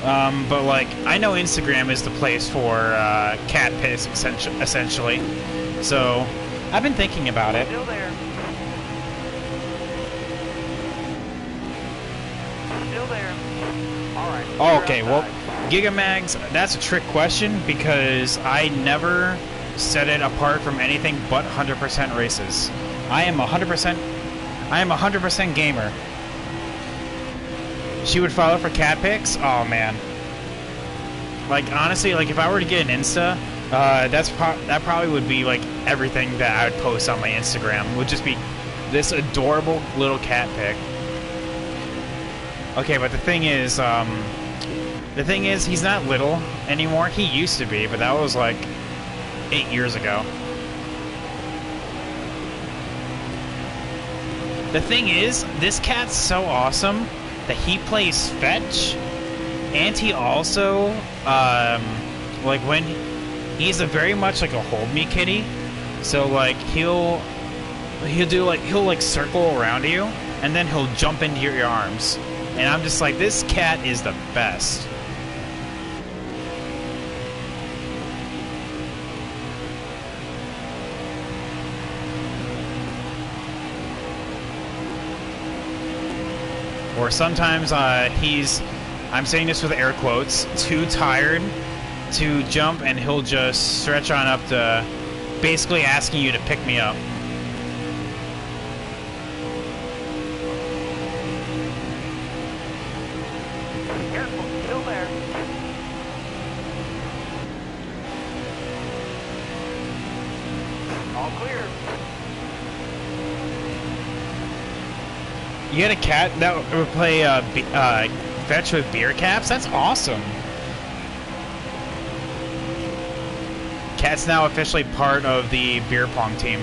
But, like, I know Instagram is the place for cat pics, essentially. So, I've been thinking about it. Still there. Still there. All right. Oh, okay, well, Gigamags, that's a trick question because I never set it apart from anything but 100% races. I am 100% gamer. She would follow for cat pics? Oh, man. Like, honestly, like, if I were to get an Insta, that probably would be, like, everything that I would post on my Instagram. Would just be this adorable little cat pic. Okay, but the thing is, he's not little anymore. He used to be, but that was, like, 8 years ago. The thing is, this cat's so awesome that he plays fetch, and he also, like when he's a very much like a hold me kitty, so like he'll circle around you, and then he'll jump into your arms, and I'm just like, this cat is the best. Or sometimes I'm saying this with air quotes, too tired to jump, and he'll just stretch on up to basically asking you to pick me up. Careful. Still there. All clear. You had a cat that would play fetch with beer caps? That's awesome. Cat's now officially part of the beer pong team.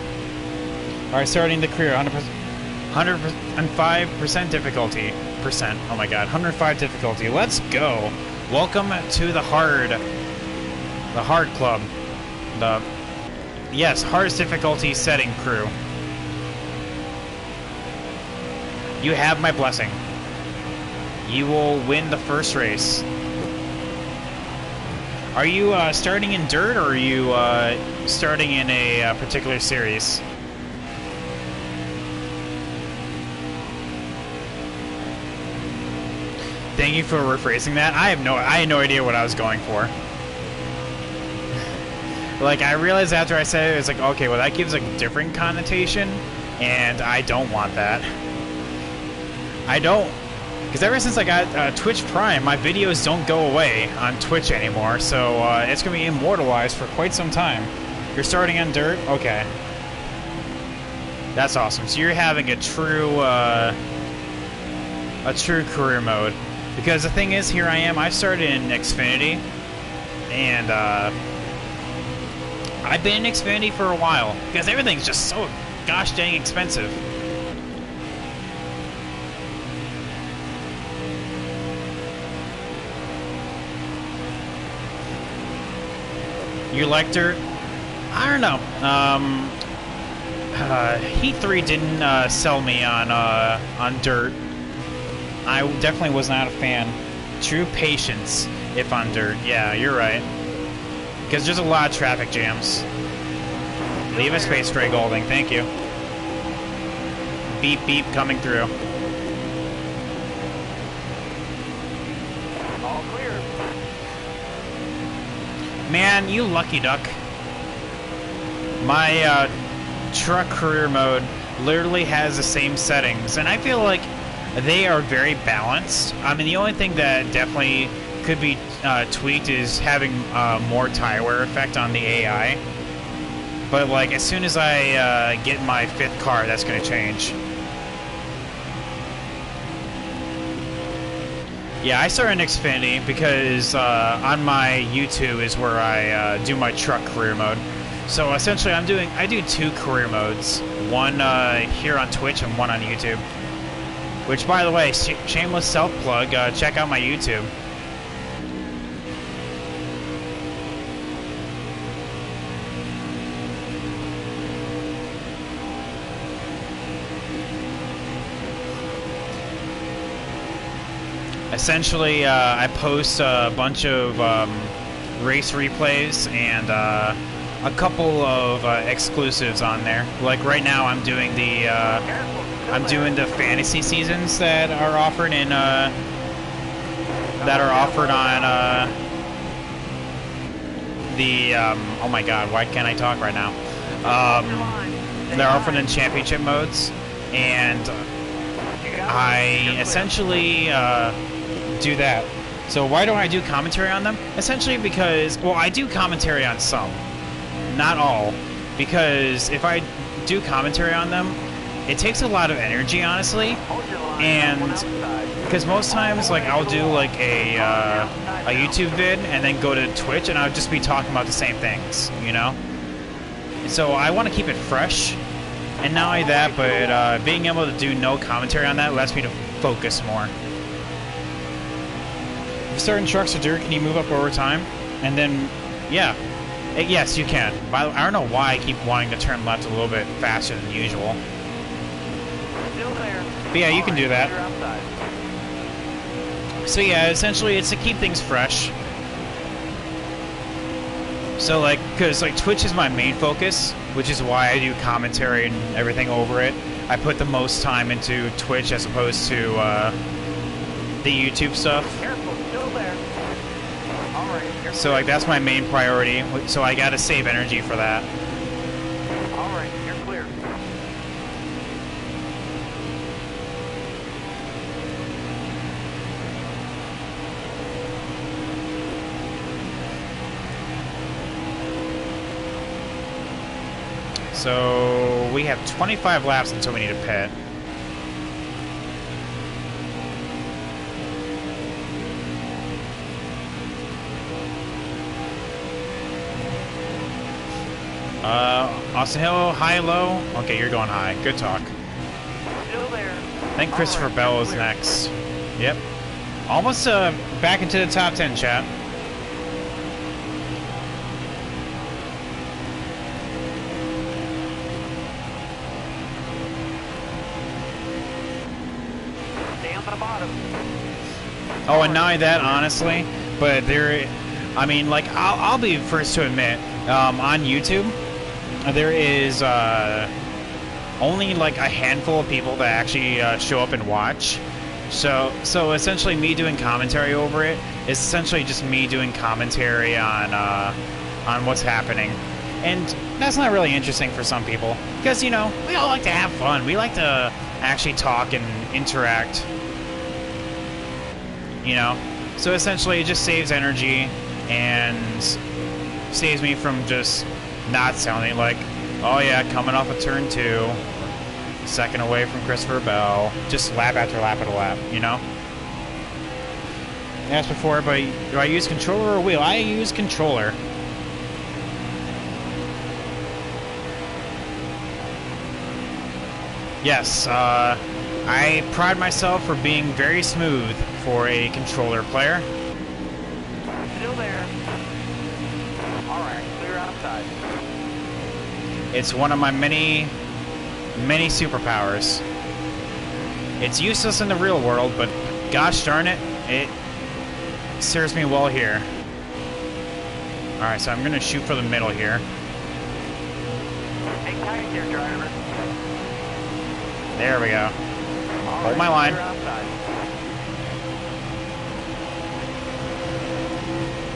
Alright, starting the career, 105% difficulty. Oh my god, 105 difficulty. Let's go. Welcome to the hard club. Yes, hardest difficulty setting crew. You have my blessing. You will win the first race. Are you starting in dirt, or are you starting in a particular series? Thank you for rephrasing that. I had no idea what I was going for. Like, I realized after I said it, it's like, okay, well, that gives a different connotation, and I don't want that. I don't, because ever since I got Twitch Prime, my videos don't go away on Twitch anymore, so it's going to be immortalized for quite some time. You're starting on dirt? Okay. That's awesome. So you're having a true career mode. Because the thing is, here I am, I started in Xfinity, and I've been in Xfinity for a while, because everything's just so gosh dang expensive. You like dirt? I don't know. Heat 3 didn't sell me on dirt. I definitely was not a fan. True patience if on dirt. Yeah, you're right. Because there's a lot of traffic jams. Leave a space, Stray Golding. Thank you. Beep, beep, coming through. Man, you lucky duck. My truck career mode literally has the same settings, and I feel like they are very balanced. I mean, the only thing that definitely could be tweaked is having more tire wear effect on the AI. But like, as soon as I get my 5th car, that's going to change. Yeah, I started in Xfinity because on my YouTube is where I do my truck career mode. So essentially, I do 2 career modes, one here on Twitch and one on YouTube. Which, by the way, shameless self plug. Check out my YouTube. Essentially, I post a bunch of race replays and a couple of exclusives on there. Like right now, I'm doing the fantasy seasons that are offered in on the oh my god, why can't I talk right now? They're offered in championship modes, and I essentially do that. So why don't I do commentary on them? Essentially because, well, I do commentary on some, not all, because if I do commentary on them, it takes a lot of energy, honestly, and because most times, like, I'll do like a YouTube vid and then go to Twitch and I'll just be talking about the same things, you know. So I want to keep it fresh, and not only that, but being able to do no commentary on that lets me to focus more. If certain trucks are dirt, can you move up over time? And then, yeah. Yes, you can. I don't know why I keep wanting to turn left a little bit faster than usual. Still there. But yeah, you can do that. You're outside. So yeah, essentially it's to keep things fresh. So like, because like Twitch is my main focus, which is why I do commentary and everything over it. I put the most time into Twitch as opposed to the YouTube stuff. Careful, still there. All right. So like that's my main priority. So I gotta save energy for that. All right, you're clear. So we have 25 laps until we need a pit. Austin Hill, high, low. Okay, you're going high. Good talk. Still there. I think Christopher Bell is next. Yep. Almost back into the top 10, chat. Stay on the bottom. Oh, and not only that, honestly, but there, I mean, like, I'll be first to admit, on YouTube, there is only like a handful of people that actually show up and watch. So essentially, me doing commentary over it is essentially just me doing commentary on what's happening, and that's not really interesting for some people because, you know, we all like to have fun. We like to actually talk and interact. You know, so essentially it just saves energy and saves me from just not sounding like, oh yeah, coming off of turn 2, second away from Christopher Bell, just lap after lap after lap, you know? Asked before, but do I use controller or wheel? I use controller. Yes, I pride myself for being very smooth for a controller player. Still there. All right, clear outside. It's one of my many superpowers. It's useless in the real world, but gosh darn it, it serves me well here. Alright, so I'm gonna shoot for the middle here. Hang tight here, driver. There we go. All Hold right, my line. clear outside.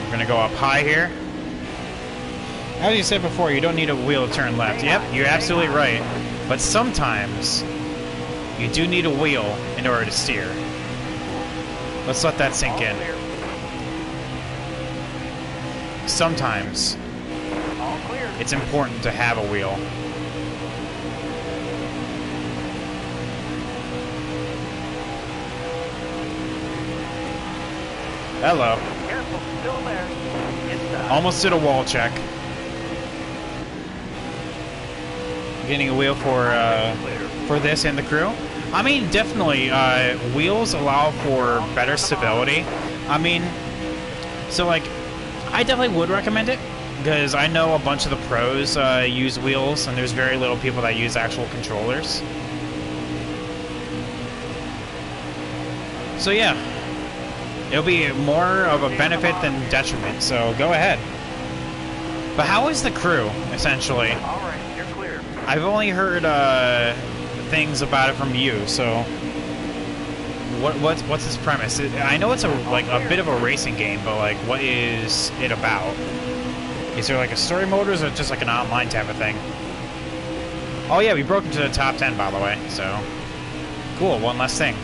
We're gonna go up high here. As you said before, you don't need a wheel to turn left. Yep, you're absolutely right. But sometimes, you do need a wheel in order to steer. Let's let that sink in. Sometimes, it's important to have a wheel. Hello. Careful, still there. Inside. Almost did a wall check. Getting a wheel for this and the crew. I mean, definitely, wheels allow for better stability. I mean, so like, I definitely would recommend it because I know a bunch of the pros use wheels, and there's very little people that use actual controllers. So yeah, it'll be more of a benefit than detriment. So go ahead. But how is the crew, essentially? All right, you're clear. I've only heard things about it from you, so what's its premise? I know it's a bit of a racing game, but like, what is it about? Is there like a story mode, or is it just like an online type of thing? Oh yeah, we broke into the top 10, by the way, so cool. One less thing.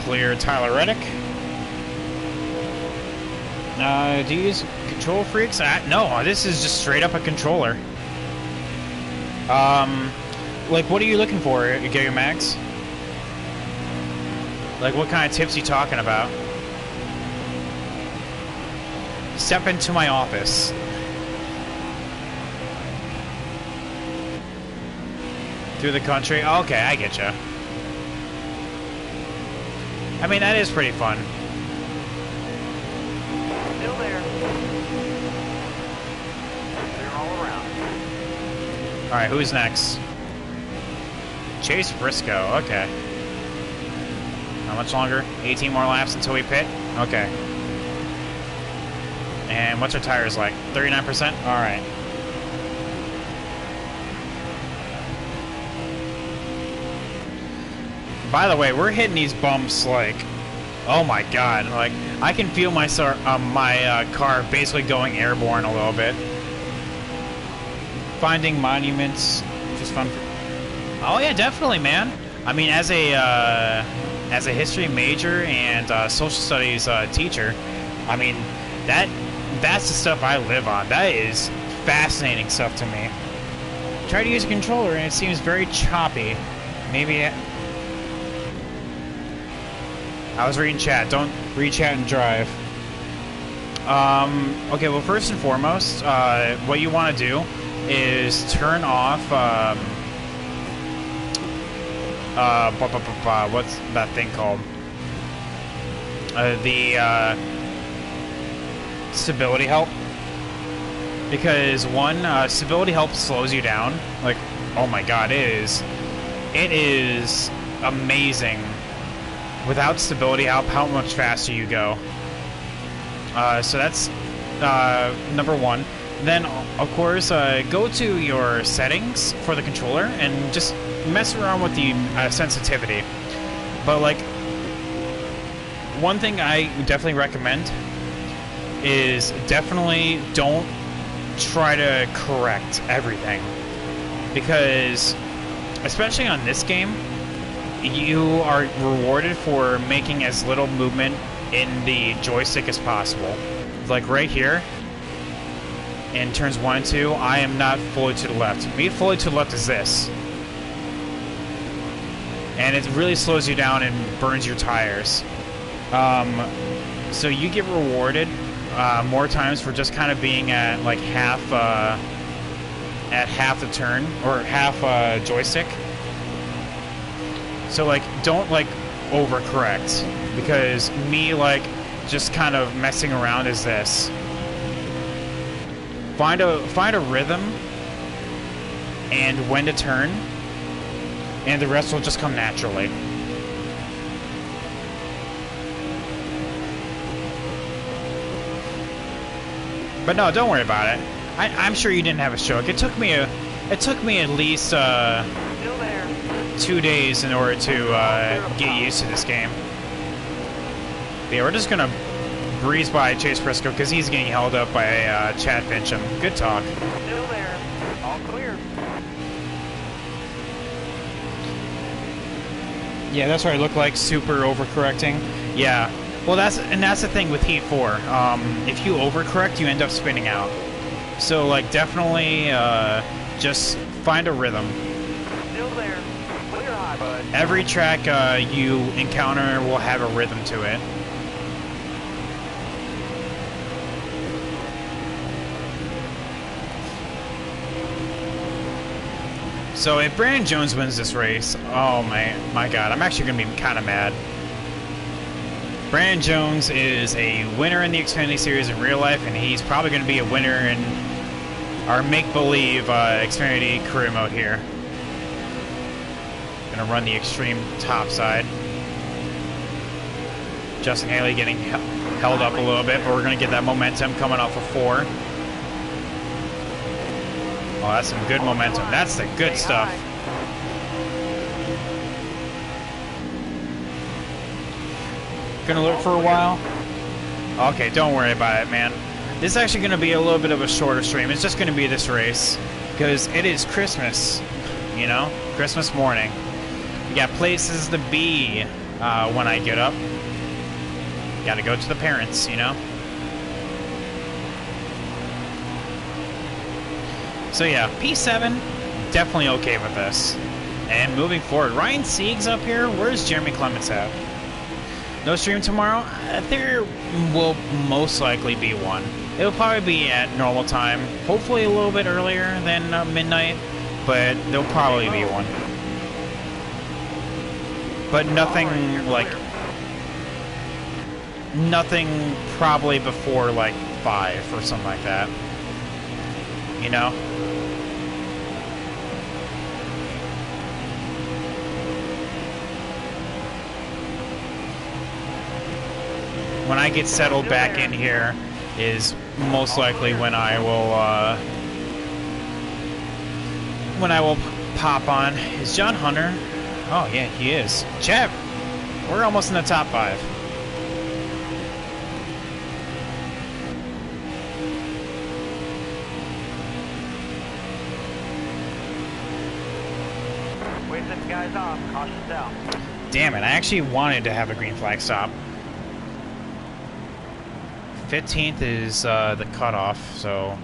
Clear Tyler Reddick. Do you use control freaks? No, this is just straight up a controller. Like, what are you looking for, Gary Max? Like, what kind of tips are you talking about? Step into my office. Through the country? Okay, I get you. I mean, that is pretty fun. Still there. Clear all around. Alright, who's next? Chase Briscoe, okay. How much longer? 18 more laps until we pit? Okay. And what's our tires like? 39%? Alright. By the way, we're hitting these bumps like, oh my god, like, I can feel my car basically going airborne a little bit. Finding monuments, just fun. Oh yeah, definitely, man. I mean, as a history major and social studies teacher, I mean, that's the stuff I live on. That is fascinating stuff to me. Try to use a controller and it seems very choppy. Maybe. I was reading chat. Don't read chat and drive. Okay, well, first and foremost, what you want to do is turn off, what's that thing called? The stability help. Because one, stability help slows you down. Like, oh my god, it is amazing. Without stability help, how much faster you go. So that's number one. Then, of course, go to your settings for the controller and just mess around with the sensitivity. But, like, one thing I definitely recommend is definitely don't try to correct everything. Because, especially on this game, you are rewarded for making as little movement in the joystick as possible. Like right here, in turns 1 and 2, I am not fully to the left. Me fully to the left is this. And it really slows you down and burns your tires. So you get rewarded more times for just kind of being at like half the turn, or half joystick. So, like, don't, like, overcorrect, because me, like, just kind of messing around is this. Find a rhythm and when to turn, and the rest will just come naturally. But no, don't worry about it. I'm sure you didn't have a stroke. It took me at least Still there. 2 days in order to get used to this game. But yeah, we're just gonna breeze by Chase Briscoe because he's getting held up by Chad Fincham. Good talk. Still there. All clear. Yeah, that's what I look like, super overcorrecting. Yeah, well, that's the thing with Heat 4. If you overcorrect, you end up spinning out. So, like, definitely just find a rhythm. Still there. Clear high, bud. Every track you encounter will have a rhythm to it. So if Brandon Jones wins this race, oh my god, I'm actually going to be kind of mad. Brandon Jones is a winner in the Xfinity Series in real life, and he's probably going to be a winner in our make-believe Xfinity Career Mode here. Going to run the extreme top side. Justin Haley getting held up a little bit, but we're going to get that momentum coming off of 4. Oh, that's some good momentum. That's the good stuff. Gonna look for a while. Okay, don't worry about it, man. This is actually gonna be a little bit of a shorter stream. It's just gonna be this race because it is Christmas, you know, Christmas morning. We got places to be when I get up. Gotta go to the parents, you know. So yeah, P7, definitely okay with this. And moving forward, Ryan Sieg's up here. Where's Jeremy Clements at? No stream tomorrow? There will most likely be one. It'll probably be at normal time. Hopefully a little bit earlier than midnight, but there'll probably be one. But nothing like... Nothing probably before like 5 or something like that. You know? When I get settled back in here is most likely when I will pop on. Is John Hunter? Oh yeah, he is. Chad, we're almost in the top 5. Wave them guys off. Caution south. Damn it, I actually wanted to have a green flag stop. 15th is the cutoff, so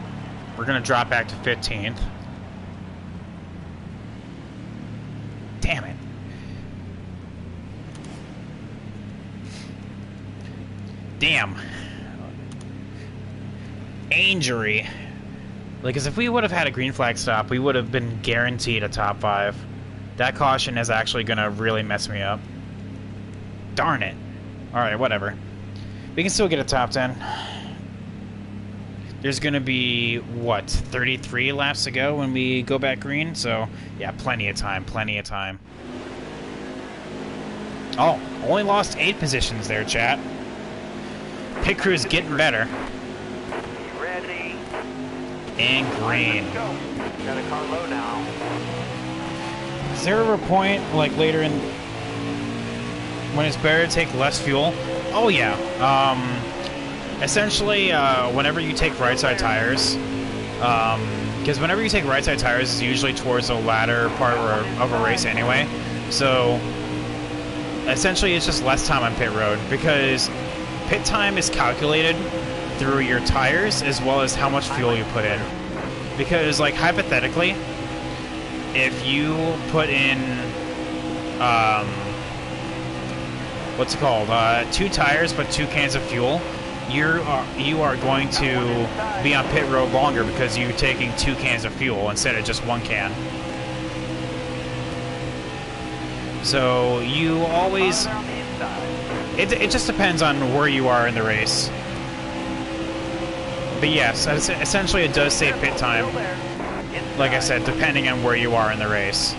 we're going to drop back to 15th. Damn it. Damn. Injury. Like, as if we would have had a green flag stop, we would have been guaranteed a top 5. That caution is actually going to really mess me up. Darn it. Alright, whatever. We can still get a top 10. There's going to be, what, 33 laps to go when we go back green? So, yeah, plenty of time, plenty of time. Oh, only lost 8 positions there, chat. Pit crew's getting better. Ready. And green. Let's go. Got a car low now. Is there ever a point, like, later in... when it's better to take less fuel? Oh, yeah. Essentially, whenever you take right-side tires, because whenever you take right-side tires, it's usually towards the latter part of a race anyway. So, essentially, it's just less time on pit road, because pit time is calculated through your tires as well as how much fuel you put in. Because, like, hypothetically, if you put in, what's it called? 2 tires but 2 cans of fuel, you are going to be on pit road longer because you're taking 2 cans of fuel instead of just 1 can. So you always... It just depends on where you are in the race. But yes, essentially it does save pit time. Like I said, depending on where you are in the race.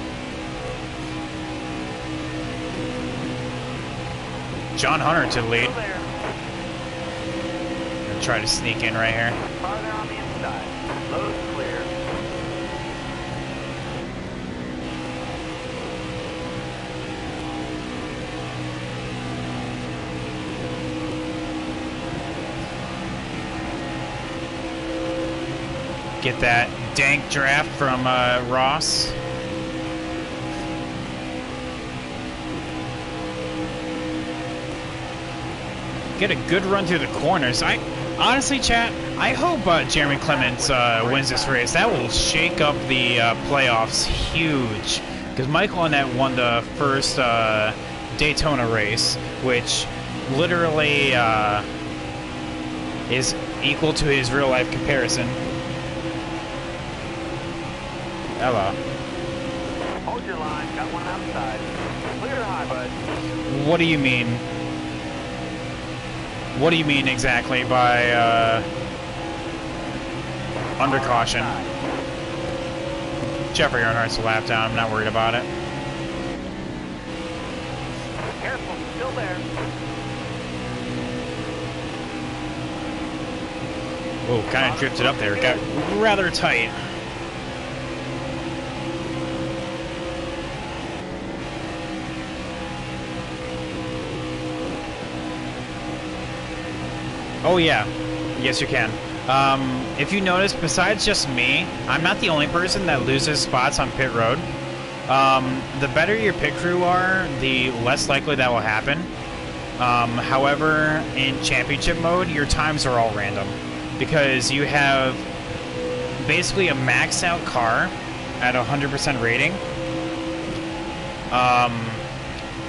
John Hunter to the lead. Gonna try to sneak in right here. Get that dank draft from Ross. Get a good run through the corners. Honestly, chat, I hope Jeremy Clements wins this race. That will shake up the playoffs huge. Because Michael Annett won the first Daytona race, which literally is equal to his real-life comparison. Hello. Hold your line. Got one outside. Clear high, bud. What do you mean? What do you mean exactly by under caution? Jeffrey Earnhardt's a lap down. I'm not worried about it. Careful, still there. Oh, kind of drifted up there. Got rather tight. Oh yeah, yes you can. If you notice, besides just me, I'm not the only person that loses spots on pit road. The better your pit crew are, the less likely that will happen. However, in championship mode, your times are all random. Because you have basically a maxed out car at 100% rating.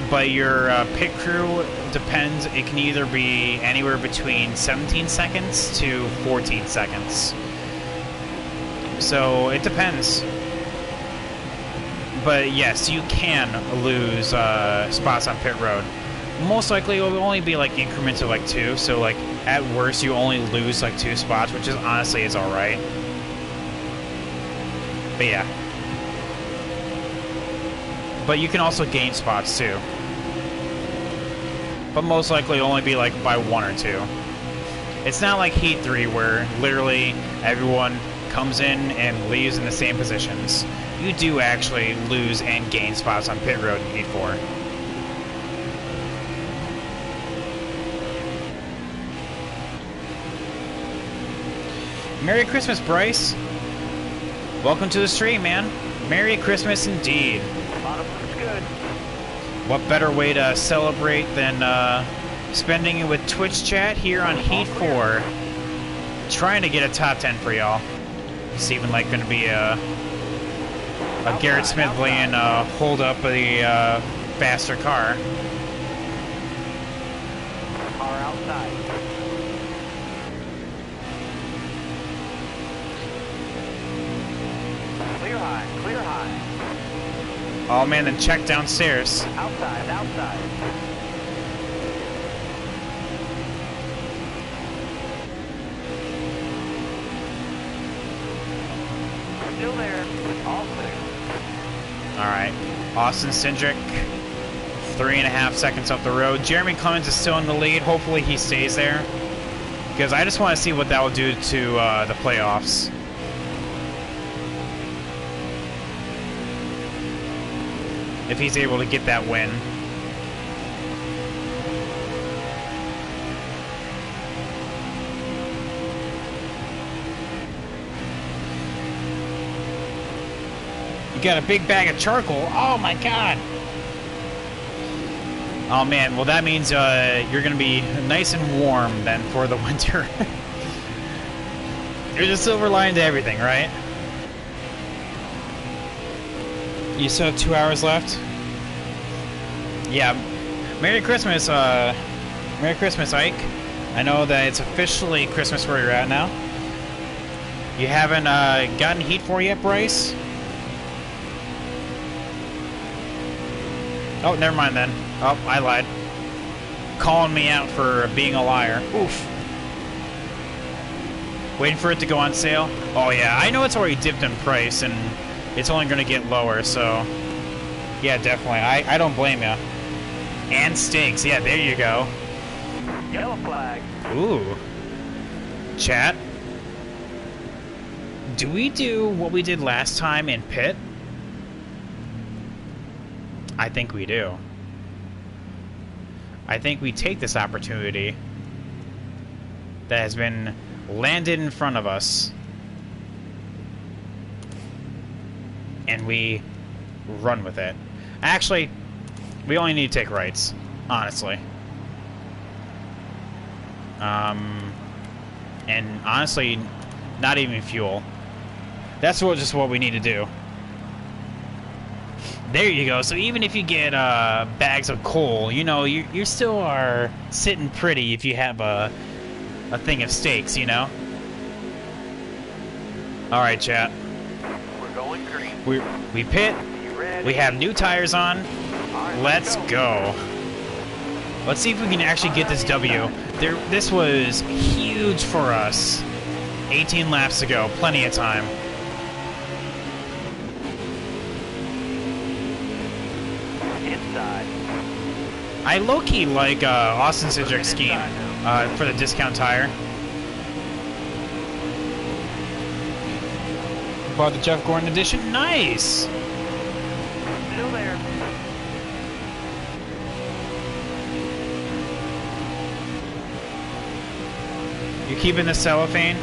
But your pit crew depends. It can either be anywhere between 17 seconds to 14 seconds. So it depends. But yes, you can lose spots on pit road. Most likely it will only be like increments of like 2. So like at worst you only lose like 2 spots, which is honestly is alright. But yeah. But you can also gain spots too. But most likely only be like by 1 or 2. It's not like Heat 3 where literally everyone comes in and leaves in the same positions. You do actually lose and gain spots on pit road in Heat 4. Merry Christmas, Bryce. Welcome to the stream, man. Merry Christmas indeed. Bottom looks good. What better way to celebrate than spending it with Twitch chat here on Heat 4. Trying to get a top 10 for y'all. It's even like going to be a Garrett Smithley and hold up the faster car. Car outside. Clear high, clear high. Oh man, then check downstairs. Outside, outside. Still there. All clear. Alright. Austin Cindric, 3.5 seconds up the road. Jeremy Clements is still in the lead. Hopefully he stays there. Because I just want to see what that will do to the playoffs. If he's able to get that win. You got a big bag of charcoal. Oh my god. Oh man, well that means you're going to be nice and warm then for the winter. There's a silver lining to everything, right? You still have 2 hours left? Yeah. Merry Christmas, Ike. I know that it's officially Christmas where you're at now. You haven't gotten Heat 4 yet, Bryce? Oh, never mind then. Oh, I lied. Calling me out for being a liar. Oof. Waiting for it to go on sale? Oh yeah, I know it's already dipped in price and it's only going to get lower, so yeah, definitely. I don't blame you. And stinks. Yeah, there you go. Yellow flag. Ooh. Chat. Do we do what we did last time in pit? I think we do. I think we take this opportunity that has been landed in front of us and we run with it. Actually, we only need to take rights, honestly. And honestly, not even fuel. That's just what we need to do. There you go. So even if you get bags of coal, you know, you still are sitting pretty if you have a thing of steaks, you know? Alright, chat. We're going green. We pit. You ready? We have new tires on. All right, Let's go. Let's see if we can actually get this W. This was huge for us. 18 laps to go. Plenty of time. Inside. I low-key like Austin Cedric's scheme for the discount tire. Bought the Jeff Gordon edition. Nice! Still there. You keeping the cellophane?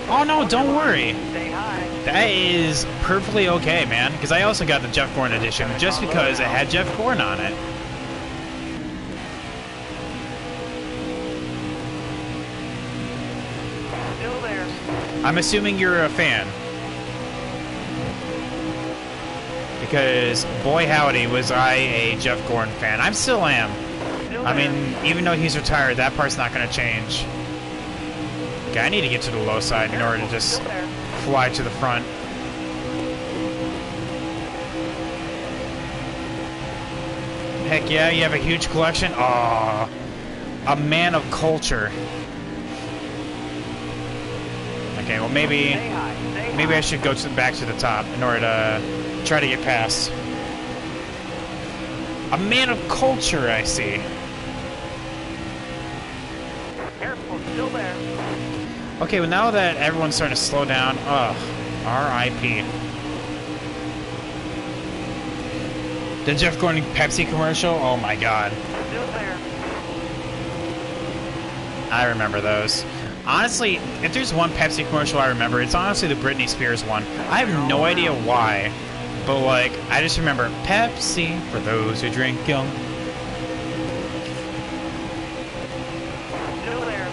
Oh no, don't worry. Stay high. That is perfectly okay, man. Because I also got the Jeff Gordon edition just because it had Jeff Gordon on it. Still there. I'm assuming you're a fan. Because, boy howdy, was I a Jeff Gordon fan. I still am. Still I there. mean, even though he's retired, that part's not going to change. Okay, I need to get to the low side in order to just Still there. fly to the front. Heck yeah, you have a huge collection? Aw, a man of culture. Okay, well maybe Stay high. Stay maybe high. I should go back to the top in order to try to get past. A man of culture, I see. Careful. Still there. Okay, well now that everyone's starting to slow down, ugh, R.I.P. The Jeff Gordon Pepsi commercial? Oh my god. Still there. I remember those. Honestly, if there's one Pepsi commercial I remember, it's honestly the Britney Spears one. I have no idea why, but like, I just remember Pepsi for those who drink young. Still there.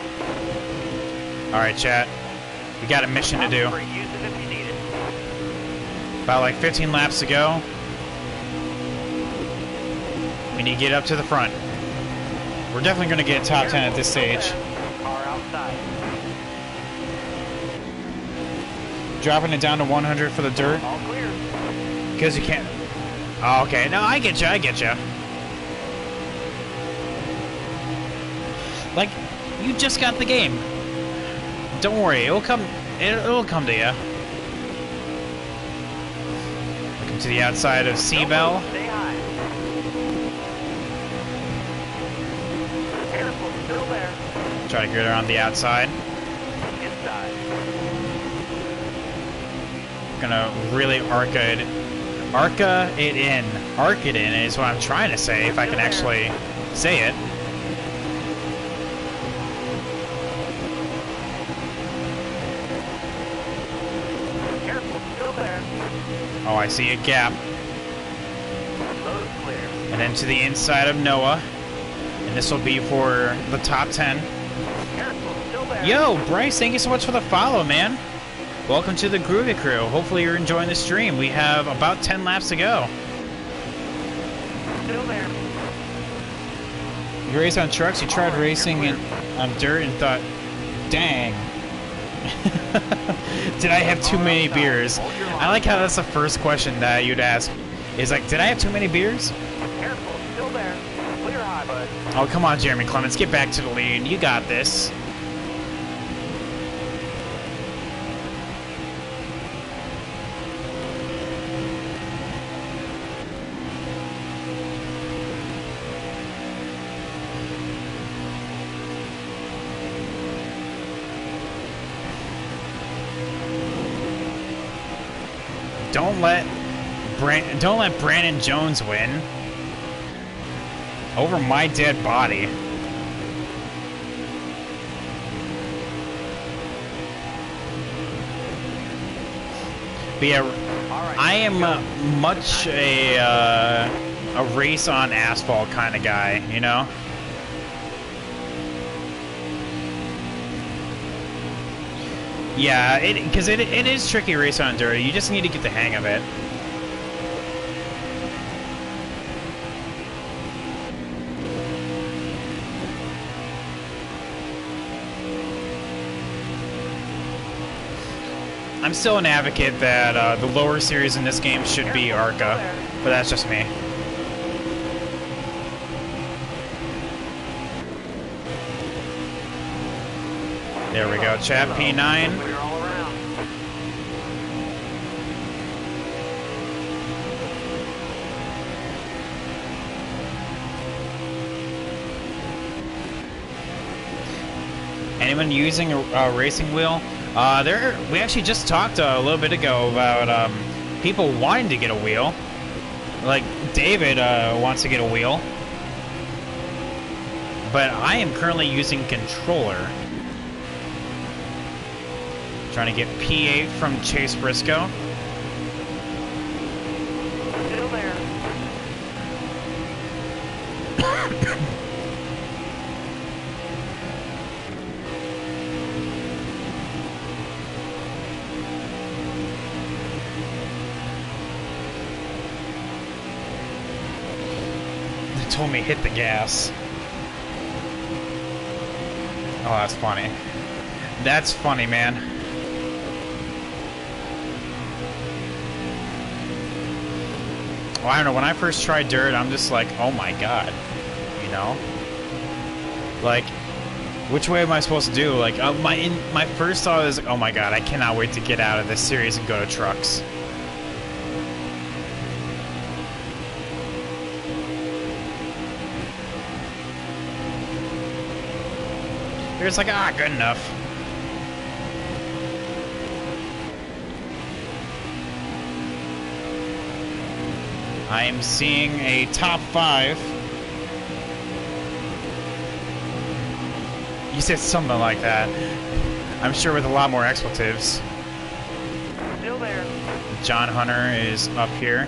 Alright, chat. We got a mission to do. For use it if you need it. About like 15 laps to go. We need to get up to the front. We're definitely going to get top 10 at this stage. Car outside. Dropping it down to 100 for the dirt. All clear. Because you can't... Oh, okay. No, I get you. I get you. Like, you just got the game. Don't worry. It'll come... It'll come to you. Looking to the outside of Seabell. Stay high. Careful. Still there. Try to get around the outside. Inside. Gonna really arc it in. Arc it in is what I'm trying to say, if I can actually say it. Careful. Still there. Oh, I see a gap. Load clear. And then to the inside of Noah. And this will be for the top 10. Careful. Still there. Yo, Bryce, thank you so much for the follow, man. Welcome to the Groovy Crew. Hopefully you're enjoying the stream. We have about 10 laps to go. Still there. You race on trucks, you tried racing on dirt and thought, dang. Did I have too many beers? I like how that's the first question that you'd ask. Is like, did I have too many beers? Careful. Still there. Clear high, bud. Oh, come on, Jeremy Clements. Get back to the lead. You got this. Don't let Brandon Jones win over my dead body. But yeah, I am much a race on asphalt kind of guy, you know? Yeah, because it is tricky race on dirt. You just need to get the hang of it. I'm still an advocate that the lower series in this game should be ARCA, but that's just me. There we go, chat P9. Clear all around. Anyone using a racing wheel? We actually just talked a little bit ago about people wanting to get a wheel. Like David wants to get a wheel, but I am currently using controller. Trying to get P8 from Chase Briscoe. Still there. They told me hit the gas. Oh, that's funny. That's funny, man. Well, I don't know, when I first tried dirt, I'm just like, oh my god, you know? Like, which way am I supposed to do? Like, my first thought is, oh my god, I cannot wait to get out of this series and go to trucks. It's like, ah, good enough. I am seeing a top 5. You said something like that. I'm sure with a lot more expletives. Still there. John Hunter is up here.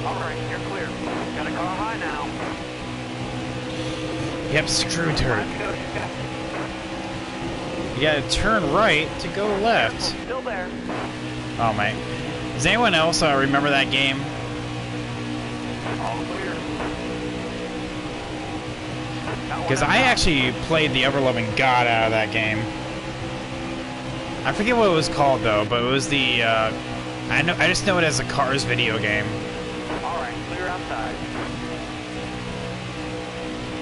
All right, you're clear. Got a car high now. Yep, screw dirt. Let's go. You gotta turn right to go left. Still there. Oh my. Does anyone else remember that game? All clear. Because I actually played the ever-loving god out of that game. I forget what it was called though, but it was the I just know it as a Cars video game. All right, clear outside.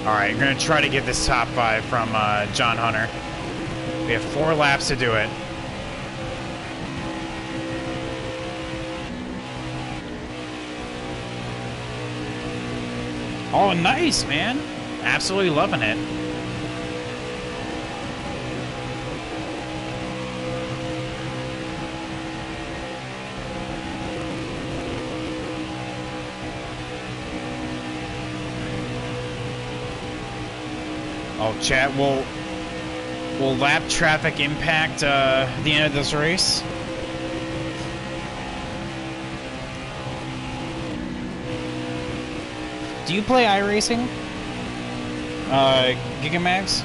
Alright, we're gonna try to get this top 5 from John Hunter. We have 4 laps to do it. Oh, nice, man. Absolutely loving it. Oh, chat, will lap traffic impact the end of this race? Do you play iRacing? Gigamax?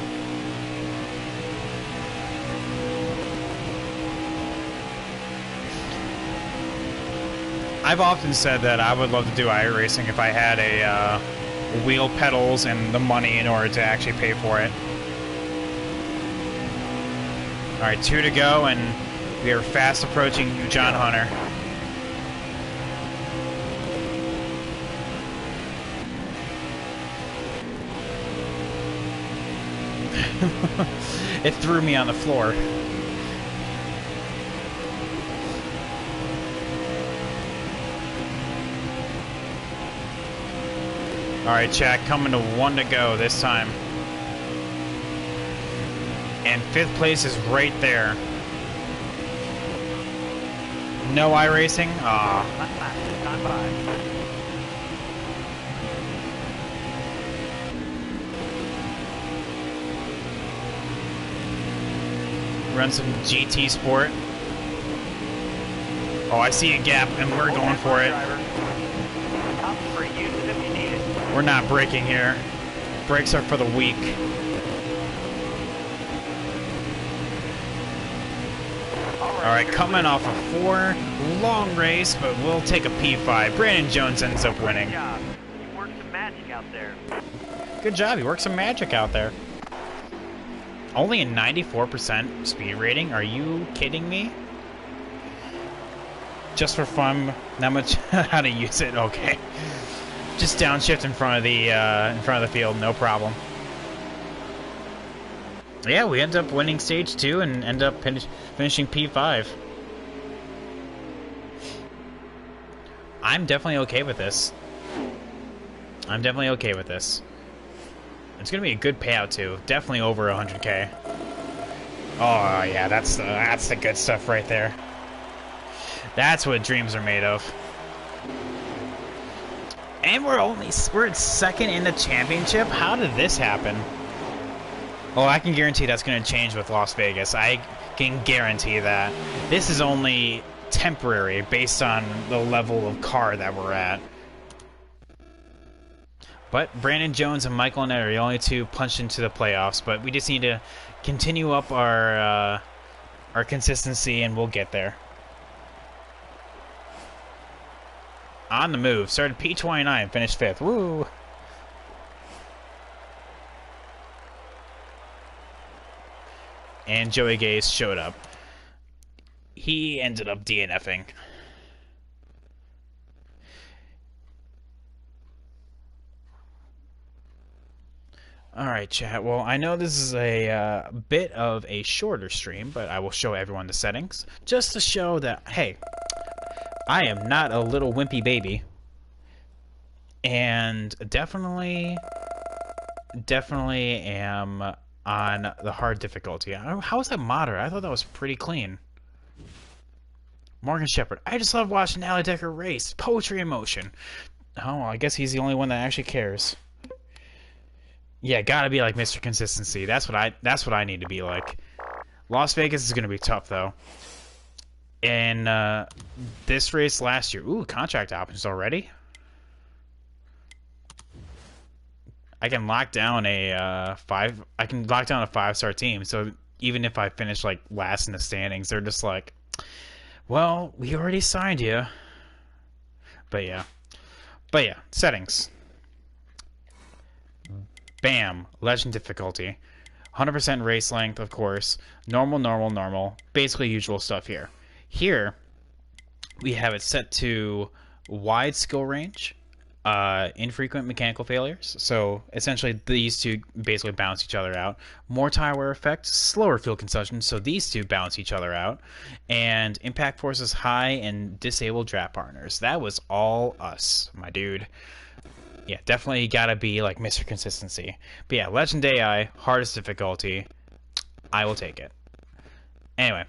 I've often said that I would love to do iRacing if I had a wheel pedals and the money in order to actually pay for it. Alright, 2 to go, and we are fast approaching John Hunter. It threw me on the floor. Alright, chat, coming to 1 to go this time. And 5th place is right there. No iRacing? Aw. Time by. Run some GT Sport. Oh, I see a gap, and we're going for it. Top spring, use it if you need it. We're not braking here. Brakes are for the weak. Alright, coming off a 4, long race, but we'll take a P5. Brandon Jones ends up winning. Good job. You worked some magic out there. Good job, you worked some magic out there. Only a 94% speed rating? Are you kidding me? Just for fun, not much how to use it. Okay, just downshift in front of the field, no problem. Yeah, we end up winning stage 2 and end up finishing P5. I'm definitely okay with this. I'm definitely okay with this. It's gonna be a good payout too. Definitely over 100K. Oh yeah, that's the good stuff right there. That's what dreams are made of. And we're second in the championship? How did this happen? Oh, I can guarantee that's going to change with Las Vegas. I can guarantee that. This is only temporary based on the level of car that we're at. But Brandon Jones and Michael Annette are the only two punched into the playoffs. But we just need to continue up our consistency, and we'll get there. On the move. Started P29, finished 5th. Woo! And Joey Gase showed up. He ended up DNFing. Alright, chat. Well, I know this is a bit of a shorter stream, but I will show everyone the settings. Just to show that, hey, I am not a little wimpy baby. And definitely am on the hard difficulty. How is that moderate? I thought that was pretty clean. Morgan Shepherd. I just love watching Natalie Decker race. Poetry in motion. Oh, I guess he's the only one that actually cares. Yeah, gotta be like Mr. Consistency. That's what I need to be like. Las Vegas is gonna be tough though. In this race last year, ooh, contract options already. I can lock down a 5-star team. So even if I finish like last in the standings, they're just like, well, we already signed you. But yeah, settings. Bam, legend difficulty, 100% race length, of course. Normal. Basically usual stuff here. Here, we have it set to wide skill range, infrequent mechanical failures. So essentially these two basically balance each other out. More tire wear effect, slower fuel consumption, so these two balance each other out. And impact forces high and disabled draft partners. That was all us, my dude. Yeah, definitely gotta be like Mr. Consistency. But yeah, Legend AI, hardest difficulty. I will take it. Anyway.